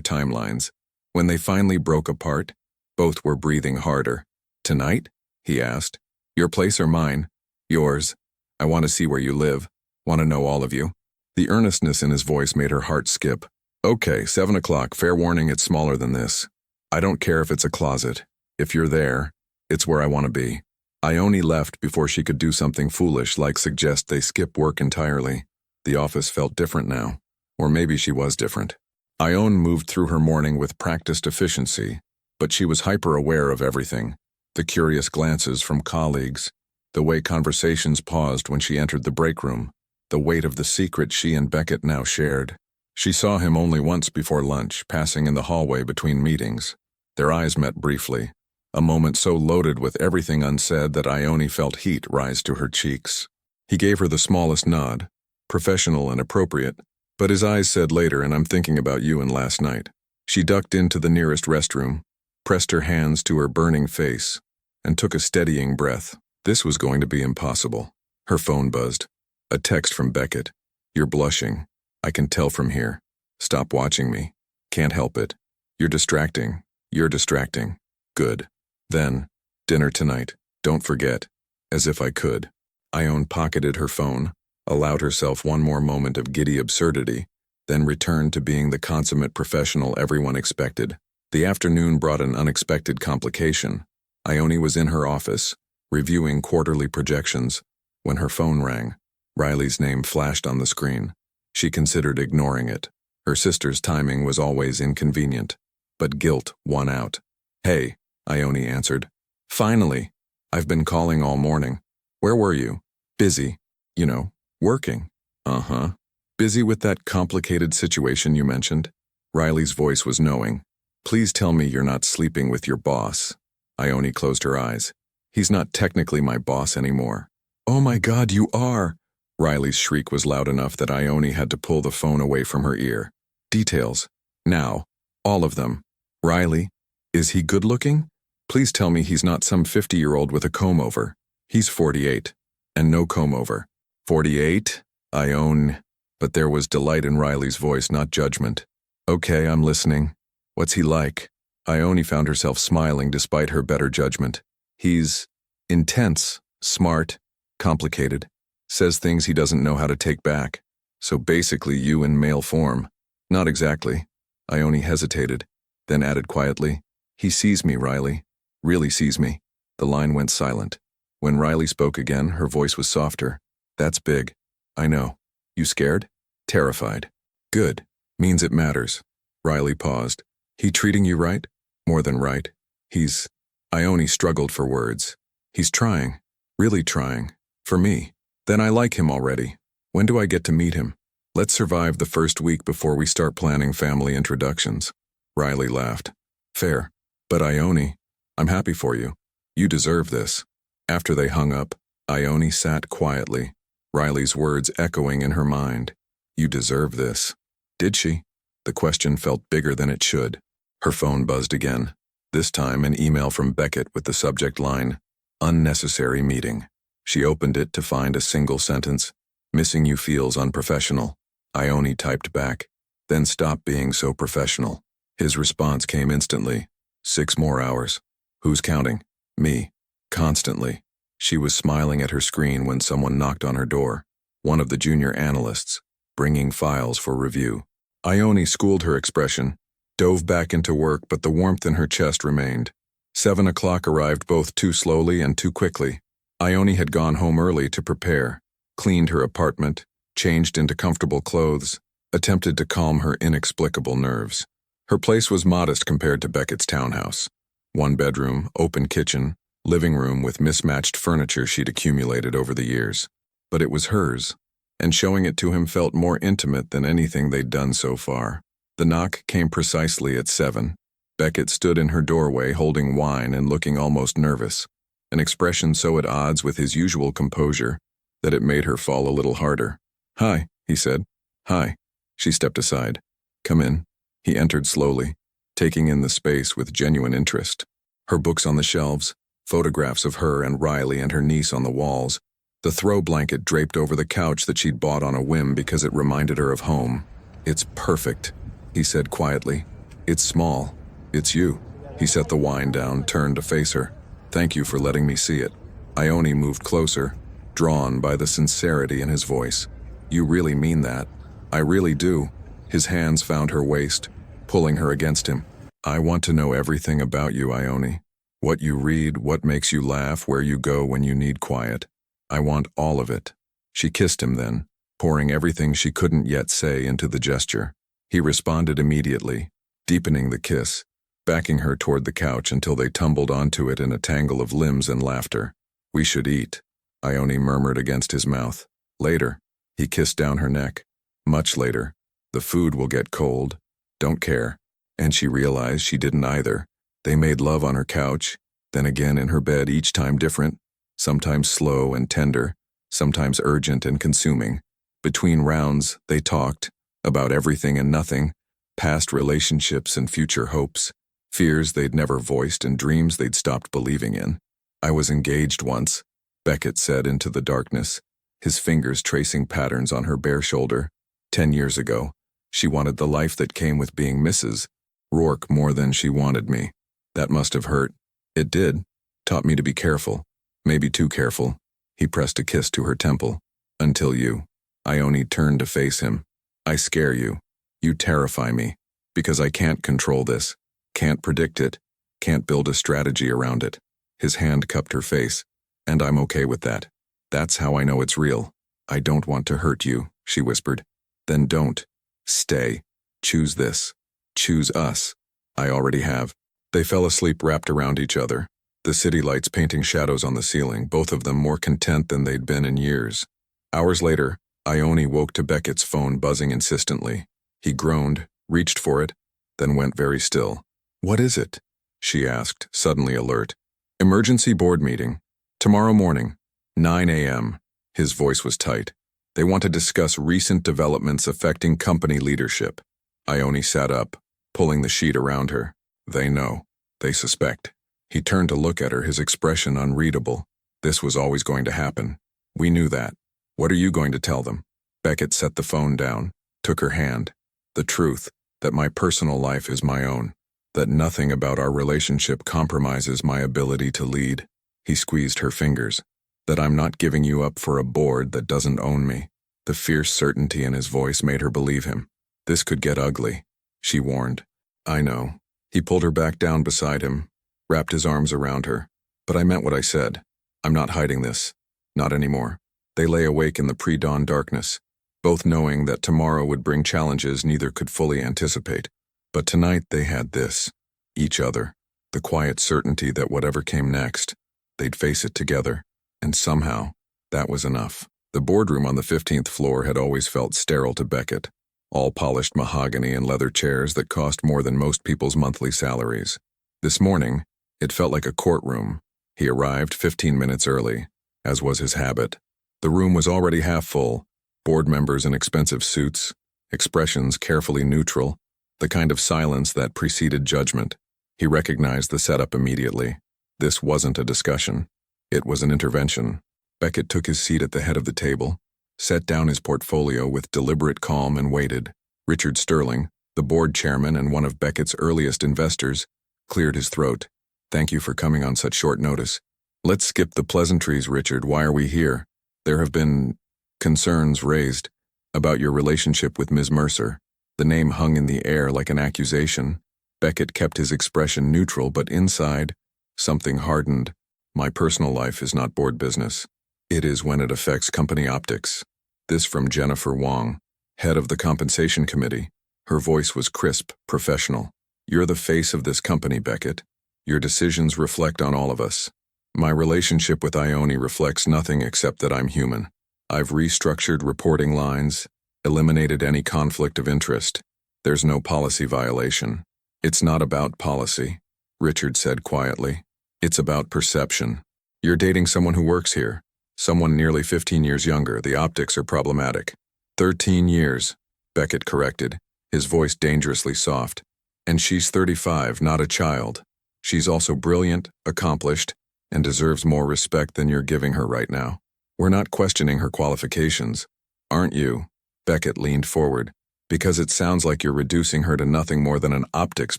[SPEAKER 1] timelines. When they finally broke apart, both were breathing harder. Tonight? He asked. Your place or mine? Yours. I want to see where you live. Want to know all of you. The earnestness in his voice made her heart skip. Okay, 7 o'clock, fair warning it's smaller than this. I don't care if it's a closet. If you're there, it's where I want to be. Ione left before she could do something foolish like suggest they skip work entirely. The office felt different now. Or maybe she was different. Ione moved through her morning with practiced efficiency, but she was hyper-aware of everything. The curious glances from colleagues, the way conversations paused when she entered the break room, the weight of the secret she and Beckett now shared. She saw him only once before lunch, passing in the hallway between meetings. Their eyes met briefly, a moment so loaded with everything unsaid that Ione felt heat rise to her cheeks. He gave her the smallest nod, professional and appropriate, but his eyes said later, and I'm thinking about you and last night. She ducked into the nearest restroom, pressed her hands to her burning face, and took a steadying breath. This was going to be impossible. Her phone buzzed. A text from Beckett. You're blushing. I can tell from here. Stop watching me. Can't help it. You're distracting. You're distracting. Good. Then, dinner tonight. Don't forget. As if I could. Ione pocketed her phone, allowed herself one more moment of giddy absurdity, then returned to being the consummate professional everyone expected. The afternoon brought an unexpected complication. Ione was in her office, reviewing quarterly projections, when her phone rang. Riley's name flashed on the screen. She considered ignoring it. Her sister's timing was always inconvenient, but guilt won out. Hey, Ione answered. Finally. I've been calling all morning. Where were you? Busy. You know, working. Uh-huh. Busy with that complicated situation you mentioned? Riley's voice was knowing. Please tell me you're not sleeping with your boss. Ione closed her eyes. He's not technically my boss anymore. Oh my God, you are! Riley's shriek was loud enough that Ione had to pull the phone away from her ear. Details. Now. All of them. Riley, is he good-looking? Please tell me he's not some 50-year-old with a comb-over. He's 48. And no comb-over. 48? Ione. But there was delight in Riley's voice, not judgment. Okay, I'm listening. What's he like? Ione found herself smiling despite her better judgment. He's intense, smart, complicated. Says things he doesn't know how to take back. So basically you in male form. Not exactly. Ione hesitated, then added quietly, he sees me, Riley. Really sees me. The line went silent. When Riley spoke again, her voice was softer. That's big. I know. You scared? Terrified. Good. Means it matters. Riley paused. He treating you right? More than right. He's... Ione struggled for words. He's trying. Really trying. For me. Then I like him already. When do I get to meet him? Let's survive the first week before we start planning family introductions. Riley laughed. Fair. But Ione, I'm happy for you. You deserve this. After they hung up, Ione sat quietly, Riley's words echoing in her mind. You deserve this. Did she? The question felt bigger than it should. Her phone buzzed again. This time an email from Beckett with the subject line, "Unnecessary meeting." She opened it to find a single sentence, "Missing you feels unprofessional." Ione typed back, "Then stop being so professional." His response came instantly, 6 more hours. Who's counting? Me. Constantly. She was smiling at her screen when someone knocked on her door, one of the junior analysts, bringing files for review. Ione schooled her expression, dove back into work, but the warmth in her chest remained. 7 o'clock arrived both too slowly and too quickly. Ione had gone home early to prepare, cleaned her apartment, changed into comfortable clothes, attempted to calm her inexplicable nerves. Her place was modest compared to Beckett's townhouse. 1 bedroom, open kitchen, living room with mismatched furniture she'd accumulated over the years. But it was hers, and showing it to him felt more intimate than anything they'd done so far. The knock came precisely at 7. Beckett stood in her doorway holding wine and looking almost nervous, an expression so at odds with his usual composure that it made her fall a little harder. "Hi," he said. "Hi." She stepped aside. "Come in." He entered slowly, taking in the space with genuine interest. Her books on the shelves, photographs of her and Riley and her niece on the walls, the throw blanket draped over the couch that she'd bought on a whim because it reminded her of home. "It's perfect," he said quietly. "It's small. It's you." He set the wine down, turned to face her. "Thank you for letting me see it." Ione moved closer, drawn by the sincerity in his voice. "You really mean that?" "I really do." His hands found her waist, pulling her against him. "I want to know everything about you, Ione. What you read, what makes you laugh, where you go when you need quiet. I want all of it." She kissed him then, pouring everything she couldn't yet say into the gesture. He responded immediately, deepening the kiss, backing her toward the couch until they tumbled onto it in a tangle of limbs and laughter. "We should eat," Ione murmured against his mouth. "Later." He kissed down her neck. "Much later. The food will get cold. Don't care." And she realized she didn't either. They made love on her couch, then again in her bed, each time different, sometimes slow and tender, sometimes urgent and consuming. Between rounds, they talked about everything and nothing, past relationships and future hopes, fears they'd never voiced and dreams they'd stopped believing in. "I was engaged once," Beckett said into the darkness, his fingers tracing patterns on her bare shoulder. 10 years ago. She wanted the life that came with being Mrs. Rourke more than she wanted me. That must have hurt. It did. Taught me to be careful. Maybe too careful." He pressed a kiss to her temple. "Until you." Ione turned to face him. "I scare you. You terrify me. Because I can't control this. Can't predict it. Can't build a strategy around it." His hand cupped her face. "And I'm okay with that. That's how I know it's real." "I don't want to hurt you," she whispered. "Then don't. Stay. Choose this. Choose us." "I already have." They fell asleep wrapped around each other, the city lights painting shadows on the ceiling, both of them more content than they'd been in years. Hours later, Ione woke to Beckett's phone buzzing insistently. He groaned, reached for it, then went very still. "What is it?" she asked, suddenly alert. "Emergency board meeting. Tomorrow morning, 9 a.m. His voice was tight. "They want to discuss recent developments affecting company leadership." Ione sat up, pulling the sheet around her. "They know. They suspect." He turned to look at her, his expression unreadable. "This was always going to happen. We knew that. What are you going to tell them?" Beckett set the phone down, took her hand. "The truth, that my personal life is my own. That nothing about our relationship compromises my ability to lead." He squeezed her fingers. "That I'm not giving you up for a board that doesn't own me." The fierce certainty in his voice made her believe him. "This could get ugly," she warned. "I know." He pulled her back down beside him, wrapped his arms around her. "But I meant what I said. I'm not hiding this. Not anymore." They lay awake in the pre-dawn darkness, both knowing that tomorrow would bring challenges neither could fully anticipate. But tonight they had this, each other, the quiet certainty that whatever came next, they'd face it together. And somehow, that was enough. The boardroom on the 15th floor had always felt sterile to Beckett, all polished mahogany and leather chairs that cost more than most people's monthly salaries. This morning, it felt like a courtroom. He arrived 15 minutes early, as was his habit. The room was already half full, board members in expensive suits, expressions carefully neutral, the kind of silence that preceded judgment. He recognized the setup immediately. This wasn't a discussion. It was an intervention. Beckett took his seat at the head of the table, set down his portfolio with deliberate calm and waited. Richard Sterling, the board chairman and one of Beckett's earliest investors, cleared his throat. "Thank you for coming on such short notice. Let's skip the pleasantries, Richard. Why are we here? There have been concerns raised about your relationship with Ms. Mercer." The name hung in the air like an accusation. Beckett kept his expression neutral, but inside, something hardened. "My personal life is not board business. It is when it affects company optics." This from Jennifer Wong, head of the compensation committee. Her voice was crisp, professional. "You're the face of this company, Beckett. Your decisions reflect on all of us. My relationship with Ione reflects nothing except that I'm human. I've restructured reporting lines, eliminated any conflict of interest. There's no policy violation." "It's not about policy," Richard said quietly. "It's about perception. You're dating someone who works here, someone nearly 15 years younger. The optics are problematic." 13 years, Beckett corrected, his voice dangerously soft. "And she's 35, not a child. She's also brilliant, accomplished, and deserves more respect than you're giving her right now. We're not questioning her qualifications, aren't you?" Beckett leaned forward. "Because it sounds like you're reducing her to nothing more than an optics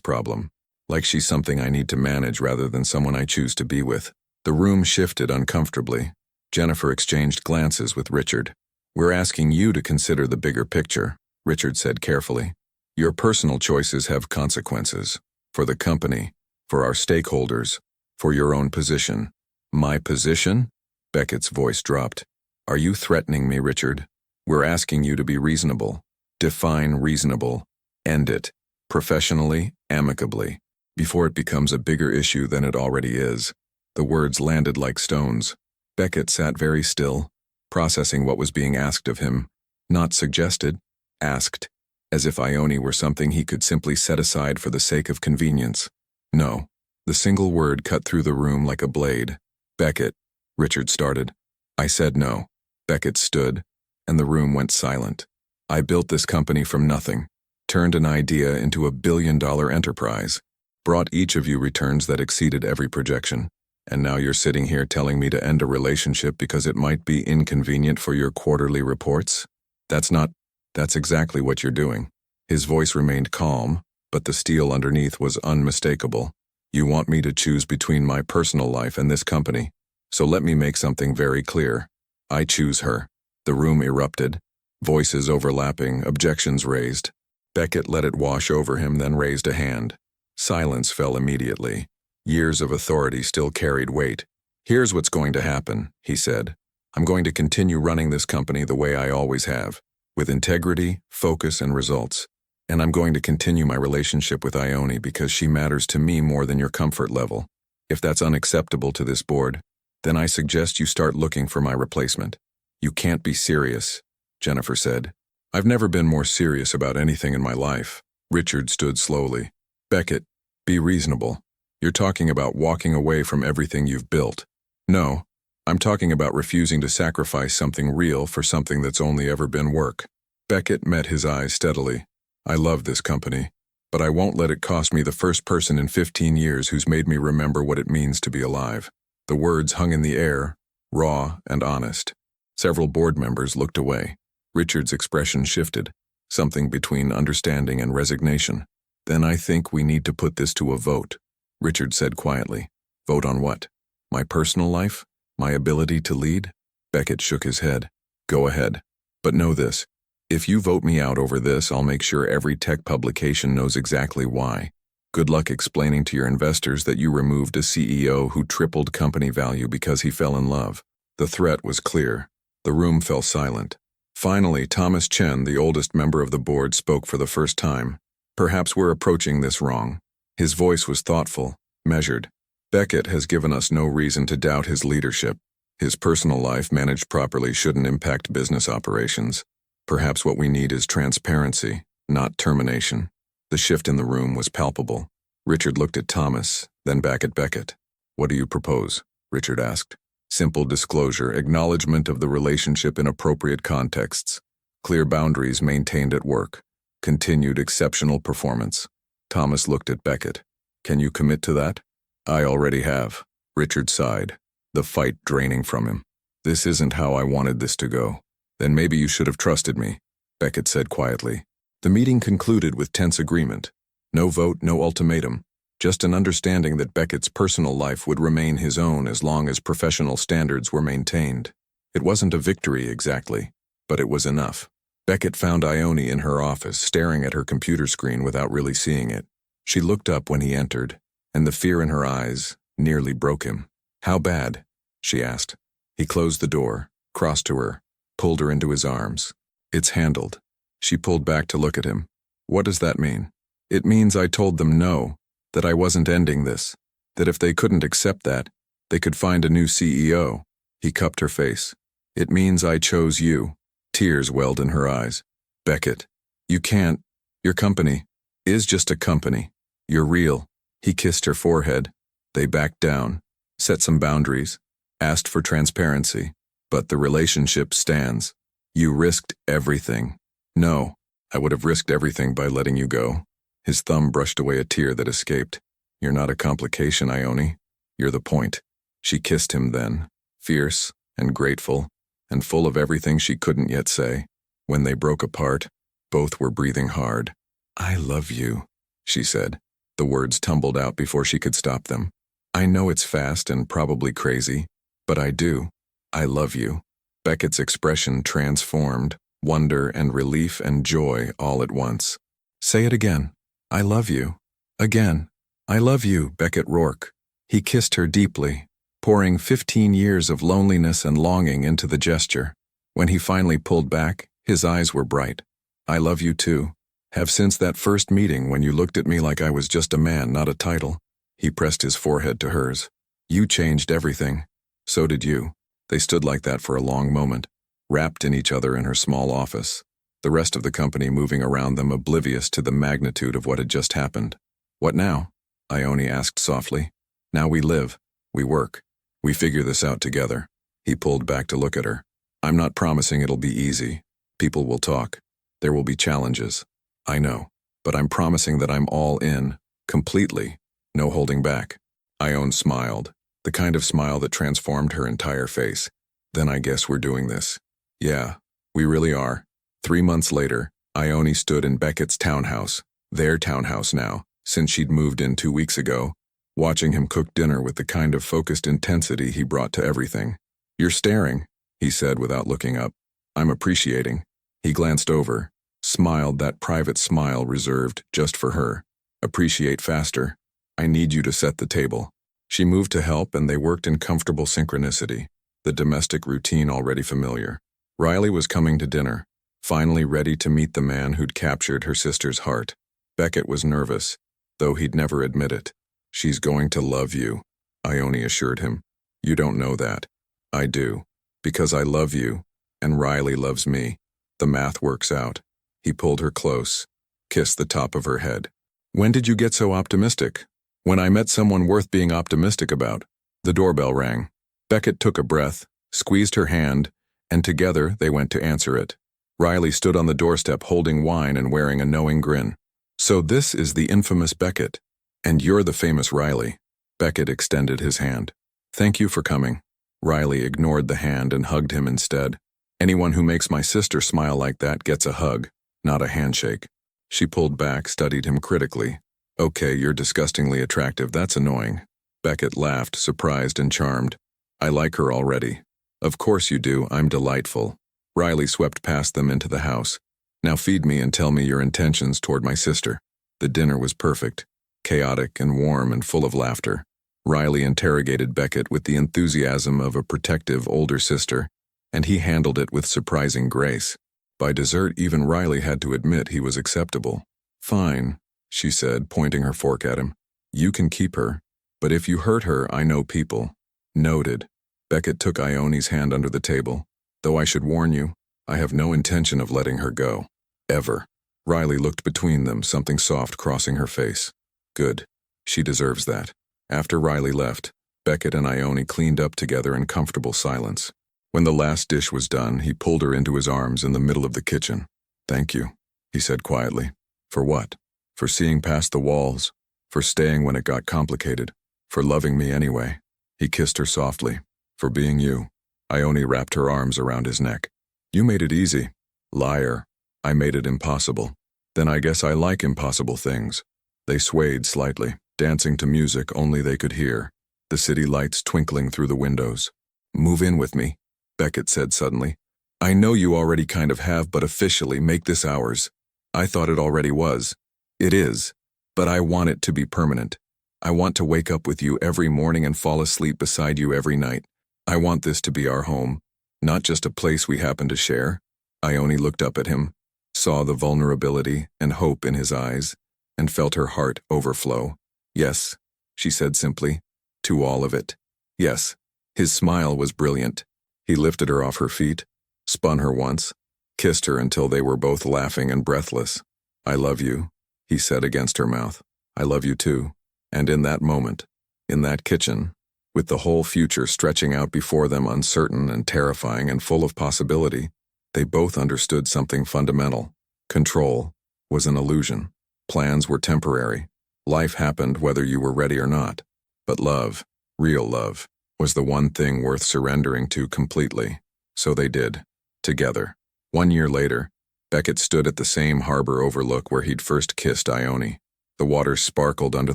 [SPEAKER 1] problem, like she's something I need to manage rather than someone I choose to be with." The room shifted uncomfortably. Jennifer exchanged glances with Richard. "We're asking you to consider the bigger picture," Richard said carefully. "Your personal choices have consequences. For the company, for our stakeholders, for your own position." "My position?" Beckett's voice dropped. "Are you threatening me, Richard? We're asking you to be reasonable. Define reasonable. End it. Professionally, amicably, before it becomes a bigger issue than it already is." The words landed like stones. Beckett sat very still, processing what was being asked of him. Not suggested, asked, as if Ione were something he could simply set aside for the sake of convenience. "No." The single word cut through the room like a blade. "Beckett," Richard started. "I said no." Beckett stood, and the room went silent. "I built this company from nothing, turned an idea into a billion-dollar enterprise, brought each of you returns that exceeded every projection, and now you're sitting here telling me to end a relationship because it might be inconvenient for your quarterly reports? That's exactly what you're doing." His voice remained calm, but the steel underneath was unmistakable. "You want me to choose between my personal life and this company. So let me make something very clear. I choose her." The room erupted, voices overlapping, objections raised. Beckett let it wash over him, then raised a hand. Silence fell immediately. Years of authority still carried weight. "Here's what's going to happen," he said. "I'm going to continue running this company the way I always have, with integrity, focus, and results. And I'm going to continue my relationship with Ione because she matters to me more than your comfort level. If that's unacceptable to this board, then I suggest you start looking for my replacement." "You can't be serious," Jennifer said. "I've never been more serious about anything in my life." Richard stood slowly. "Beckett, be reasonable. You're talking about walking away from everything you've built." "No, I'm talking about refusing to sacrifice something real for something that's only ever been work." Beckett met his eyes steadily. "I love this company, but I won't let it cost me the first person in 15 years who's made me remember what it means to be alive." The words hung in the air, raw and honest. Several board members looked away. Richard's expression shifted, something between understanding and resignation. "Then I think we need to put this to a vote," Richard said quietly. "Vote on what? My personal life? My ability to lead?" Beckett shook his head. "Go ahead. But know this. If you vote me out over this, I'll make sure every tech publication knows exactly why. Good luck explaining to your investors that you removed a CEO who tripled company value because he fell in love." The threat was clear. The room fell silent. Finally, Thomas Chen, the oldest member of the board, spoke for the first time. "Perhaps we're approaching this wrong." His voice was thoughtful, measured. "Beckett has given us no reason to doubt his leadership. His personal life, managed properly, shouldn't impact business operations. Perhaps what we need is transparency, not termination." The shift in the room was palpable. Richard looked at Thomas, then back at Beckett. "What do you propose?" Richard asked. "Simple disclosure, acknowledgement of the relationship in appropriate contexts, clear boundaries maintained at work. Continued exceptional performance. Thomas looked at Beckett. Can you commit to that? I already have. Richard sighed, the fight draining from him. This isn't how I wanted this to go. Then maybe you should have trusted me, Beckett said quietly. The meeting concluded with tense agreement. No vote, no ultimatum. Just an understanding that Beckett's personal life would remain his own as long as professional standards were maintained. It wasn't a victory exactly, but it was enough. Beckett found Ione in her office, staring at her computer screen without really seeing it. She looked up when he entered, and the fear in her eyes nearly broke him. How bad? She asked. He closed the door, crossed to her, pulled her into his arms. It's handled. She pulled back to look at him. What does that mean? It means I told them no, that I wasn't ending this, that if they couldn't accept that, they could find a new CEO. He cupped her face. It means I chose you. Tears welled in her eyes. Beckett, you can't. Your company is just a company. You're real. He kissed her forehead. They backed down, set some boundaries, asked for transparency. But the relationship stands. You risked everything. No, I would have risked everything by letting you go. His thumb brushed away a tear that escaped. You're not a complication, Ione. You're the point. She kissed him then, fierce and grateful, and full of everything she couldn't yet say. When they broke apart, both were breathing hard. I love you, she said. The words tumbled out before she could stop them. I know it's fast and probably crazy, but I do. I love you. Beckett's expression transformed, wonder and relief and joy all at once. Say it again. I love you. Again. I love you, Beckett Rourke. He kissed her deeply, pouring 15 years of loneliness and longing into the gesture. When he finally pulled back, his eyes were bright. I love you too. Have since that first meeting when you looked at me like I was just a man, not a title. He pressed his forehead to hers. You changed everything. So did you. They stood like that for a long moment, wrapped in each other in her small office, the rest of the company moving around them oblivious to the magnitude of what had just happened. What now? Ione asked softly. Now we live. We work. We figure this out together. He pulled back to look at her. I'm not promising it'll be easy. People will talk. There will be challenges. I know. But I'm promising that I'm all in, completely, no holding back. Ione smiled, the kind of smile that transformed her entire face. Then I guess we're doing this. Yeah, we really are. 3 months later, Ione stood in Beckett's townhouse, their townhouse now, since she'd moved in 2 weeks ago, watching him cook dinner with the kind of focused intensity he brought to everything. You're staring, he said without looking up. I'm appreciating. He glanced over, smiled that private smile reserved just for her. Appreciate faster. I need you to set the table. She moved to help and they worked in comfortable synchronicity, the domestic routine already familiar. Riley was coming to dinner, finally ready to meet the man who'd captured her sister's heart. Beckett was nervous, though he'd never admit it. She's going to love you, Ione assured him. You don't know that. I do. Because I love you, and Riley loves me. The math works out. He pulled her close, kissed the top of her head. When did you get so optimistic? When I met someone worth being optimistic about. The doorbell rang. Beckett took a breath, squeezed her hand, and together they went to answer it. Riley stood on the doorstep holding wine and wearing a knowing grin. So this is the infamous Beckett, and you're the famous Riley. Beckett extended his hand. Thank you for coming. Riley ignored the hand and hugged him instead. Anyone who makes my sister smile like that gets a hug, not a handshake. She pulled back, studied him critically. Okay, you're disgustingly attractive, that's annoying. Beckett laughed, surprised and charmed. I like her already. Of course you do, I'm delightful. Riley swept past them into the house. Now feed me and tell me your intentions toward my sister. The dinner was perfect, chaotic and warm and full of laughter. Riley interrogated Beckett with the enthusiasm of a protective older sister, and he handled it with surprising grace. By dessert, even Riley had to admit he was acceptable. Fine, she said, pointing her fork at him. You can keep her, but if you hurt her, I know people. Noted. Beckett took Ione's hand under the table. Though I should warn you, I have no intention of letting her go. Ever. Riley looked between them, something soft crossing her face. Good. She deserves that. After Riley left, Beckett and Ione cleaned up together in comfortable silence. When the last dish was done, he pulled her into his arms in the middle of the kitchen. Thank you. he said quietly. For what? For seeing past the walls, for staying when it got complicated, for loving me anyway. He kissed her softly. For being you. Ione wrapped her arms around his neck. You made it easy. Liar. I made it impossible. Then I guess I like impossible things. They swayed slightly, dancing to music only they could hear, the city lights twinkling through the windows. Move in with me, Beckett said suddenly. I know you already kind of have, but officially make this ours. I thought it already was. It is. But I want it to be permanent. I want to wake up with you every morning and fall asleep beside you every night. I want this to be our home, not just a place we happen to share. Ione looked up at him, saw the vulnerability and hope in his eyes, and felt her heart overflow. Yes, she said simply, to all of it. Yes. His smile was brilliant. He lifted her off her feet, spun her once, kissed her until they were both laughing and breathless. I love you, he said against her mouth. I love you too. And in that moment, in that kitchen, with the whole future stretching out before them uncertain and terrifying and full of possibility, they both understood something fundamental. Control was an illusion. Plans were temporary. Life happened whether you were ready or not. But love, real love, was the one thing worth surrendering to completely. So they did. Together. 1 year later, Beckett stood at the same harbor overlook where he'd first kissed Ione. The water sparkled under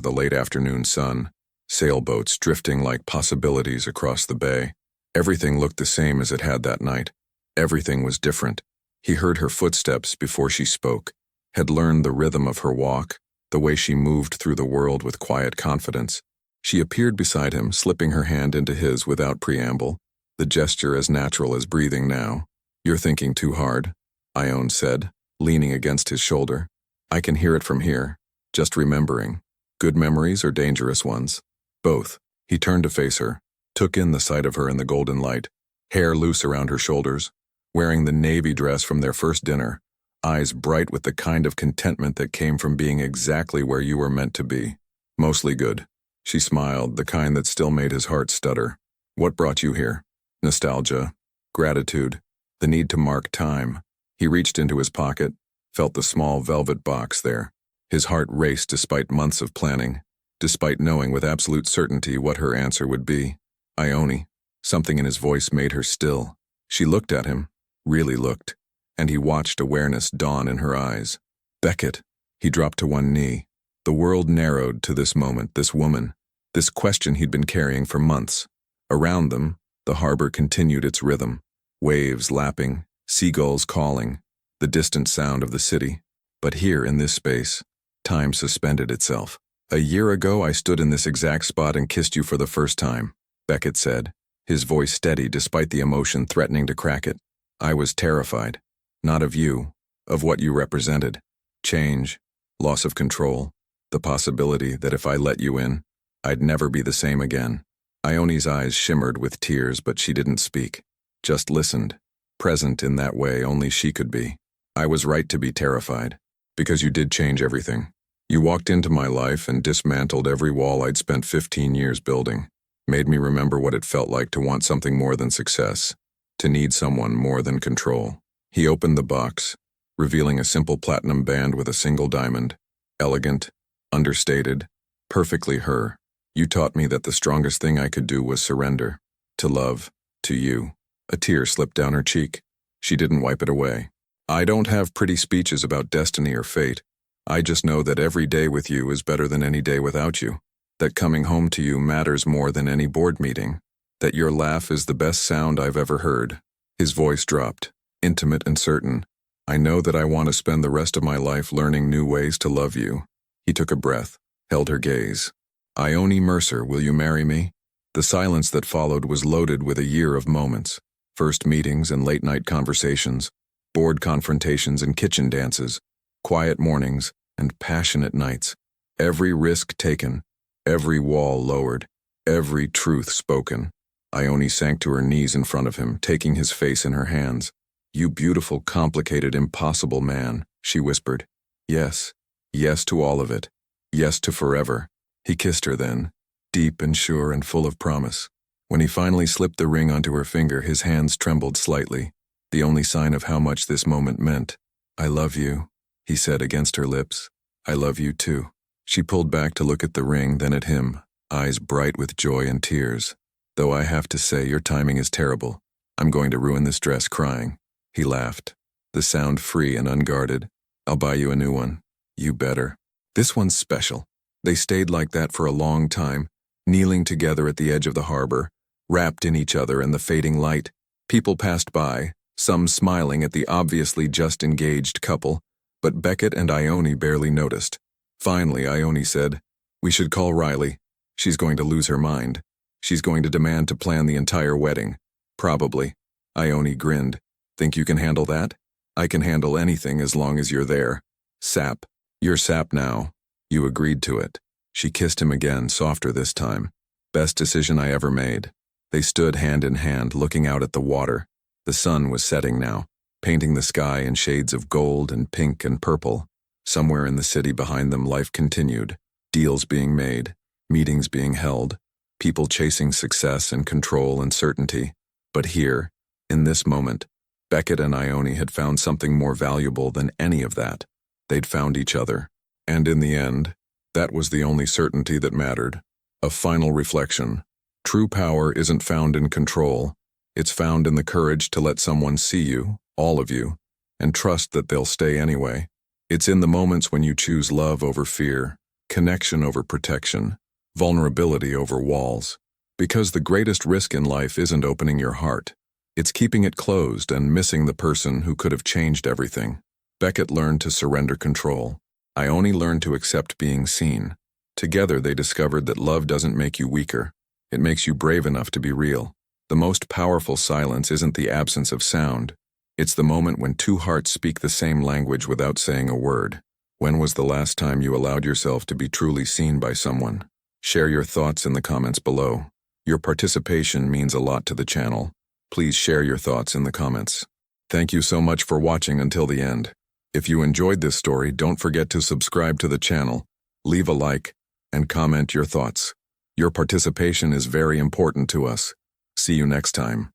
[SPEAKER 1] the late afternoon sun, sailboats drifting like possibilities across the bay. Everything looked the same as it had that night. Everything was different. He heard her footsteps before she spoke, had learned the rhythm of her walk, the way she moved through the world with quiet confidence. She appeared beside him, slipping her hand into his without preamble, the gesture as natural as breathing now. You're thinking too hard, Ione said, leaning against his shoulder. I can hear it from here, just remembering. Good memories or dangerous ones? Both. He turned to face her, took in the sight of her in the golden light, hair loose around her shoulders, wearing the navy dress from their first dinner, eyes bright with the kind of contentment that came from being exactly where you were meant to be. Mostly good. She smiled, the kind that still made his heart stutter. What brought you here? Nostalgia, gratitude, the need to mark time. He reached into his pocket, felt the small velvet box there. His heart raced despite months of planning, despite knowing with absolute certainty what her answer would be. Ione. Something in his voice made her still. She looked at him, really looked, and he watched awareness dawn in her eyes. Beckett. He dropped to one knee. The world narrowed to this moment, this woman, this question he'd been carrying for months. Around them, the harbor continued its rhythm, waves lapping, seagulls calling, the distant sound of the city. But here in this space, time suspended itself. A year ago I stood in this exact spot and kissed you for the first time, Beckett said, his voice steady despite the emotion threatening to crack it. I was terrified, not of you, of what you represented. Change, loss of control, the possibility that if I let you in, I'd never be the same again. Ione's eyes shimmered with tears, but she didn't speak, just listened, present in that way only she could be. I was right to be terrified, because you did change everything. You walked into my life and dismantled every wall I'd spent 15 years building, made me remember what it felt like to want something more than success, to need someone more than control. He opened the box, revealing a simple platinum band with a single diamond, elegant, understated, perfectly her. You taught me that the strongest thing I could do was surrender, to love, to you. A tear slipped down her cheek. She didn't wipe it away. I don't have pretty speeches about destiny or fate. I just know that every day with you is better than any day without you, that coming home to you matters more than any board meeting, that your laugh is the best sound I've ever heard. His voice dropped, intimate and certain. I know that I want to spend the rest of my life learning new ways to love you. He took a breath, held her gaze. Ione Mercer, will you marry me? The silence that followed was loaded with a year of moments. First meetings and late-night conversations, board confrontations and kitchen dances, quiet mornings and passionate nights. Every risk taken, every wall lowered, every truth spoken. Ione sank to her knees in front of him, taking his face in her hands. You beautiful, complicated, impossible man, she whispered. Yes. Yes to all of it. Yes to forever. He kissed her then, deep and sure and full of promise. When he finally slipped the ring onto her finger, his hands trembled slightly, the only sign of how much this moment meant. I love you, he said against her lips. I love you too. She pulled back to look at the ring, then at him, eyes bright with joy and tears. Though I have to say, your timing is terrible. I'm going to ruin this dress crying. He laughed, the sound free and unguarded. I'll buy you a new one. You better. This one's special. They stayed like that for a long time, kneeling together at the edge of the harbor, wrapped in each other in the fading light. People passed by, some smiling at the obviously just engaged couple, but Beckett and Ione barely noticed. Finally, Ione said, We should call Riley. She's going to lose her mind. She's going to demand to plan the entire wedding. Probably. Ione grinned. Think you can handle that? I can handle anything as long as you're there. Sap. You're sap now. You agreed to it. She kissed him again, softer this time. Best decision I ever made. They stood hand in hand, looking out at the water. The sun was setting now, painting the sky in shades of gold and pink and purple. Somewhere in the city behind them, life continued. Deals being made, meetings being held, people chasing success and control and certainty. But here, in this moment, Beckett and Ione had found something more valuable than any of that. They'd found each other. And in the end, that was the only certainty that mattered. A final reflection. True power isn't found in control. It's found in the courage to let someone see you, all of you, and trust that they'll stay anyway. It's in the moments when you choose love over fear, connection over protection, vulnerability over walls. Because the greatest risk in life isn't opening your heart. It's keeping it closed and missing the person who could have changed everything. Beckett learned to surrender control. Ione learned to accept being seen. Together they discovered that love doesn't make you weaker. It makes you brave enough to be real. The most powerful silence isn't the absence of sound. It's the moment when two hearts speak the same language without saying a word. When was the last time you allowed yourself to be truly seen by someone? Share your thoughts in the comments below. Your participation means a lot to the channel. Please share your thoughts in the comments. Thank you so much for watching until the end. If you enjoyed this story, don't forget to subscribe to the channel, leave a like, and comment your thoughts. Your participation is very important to us. See you next time.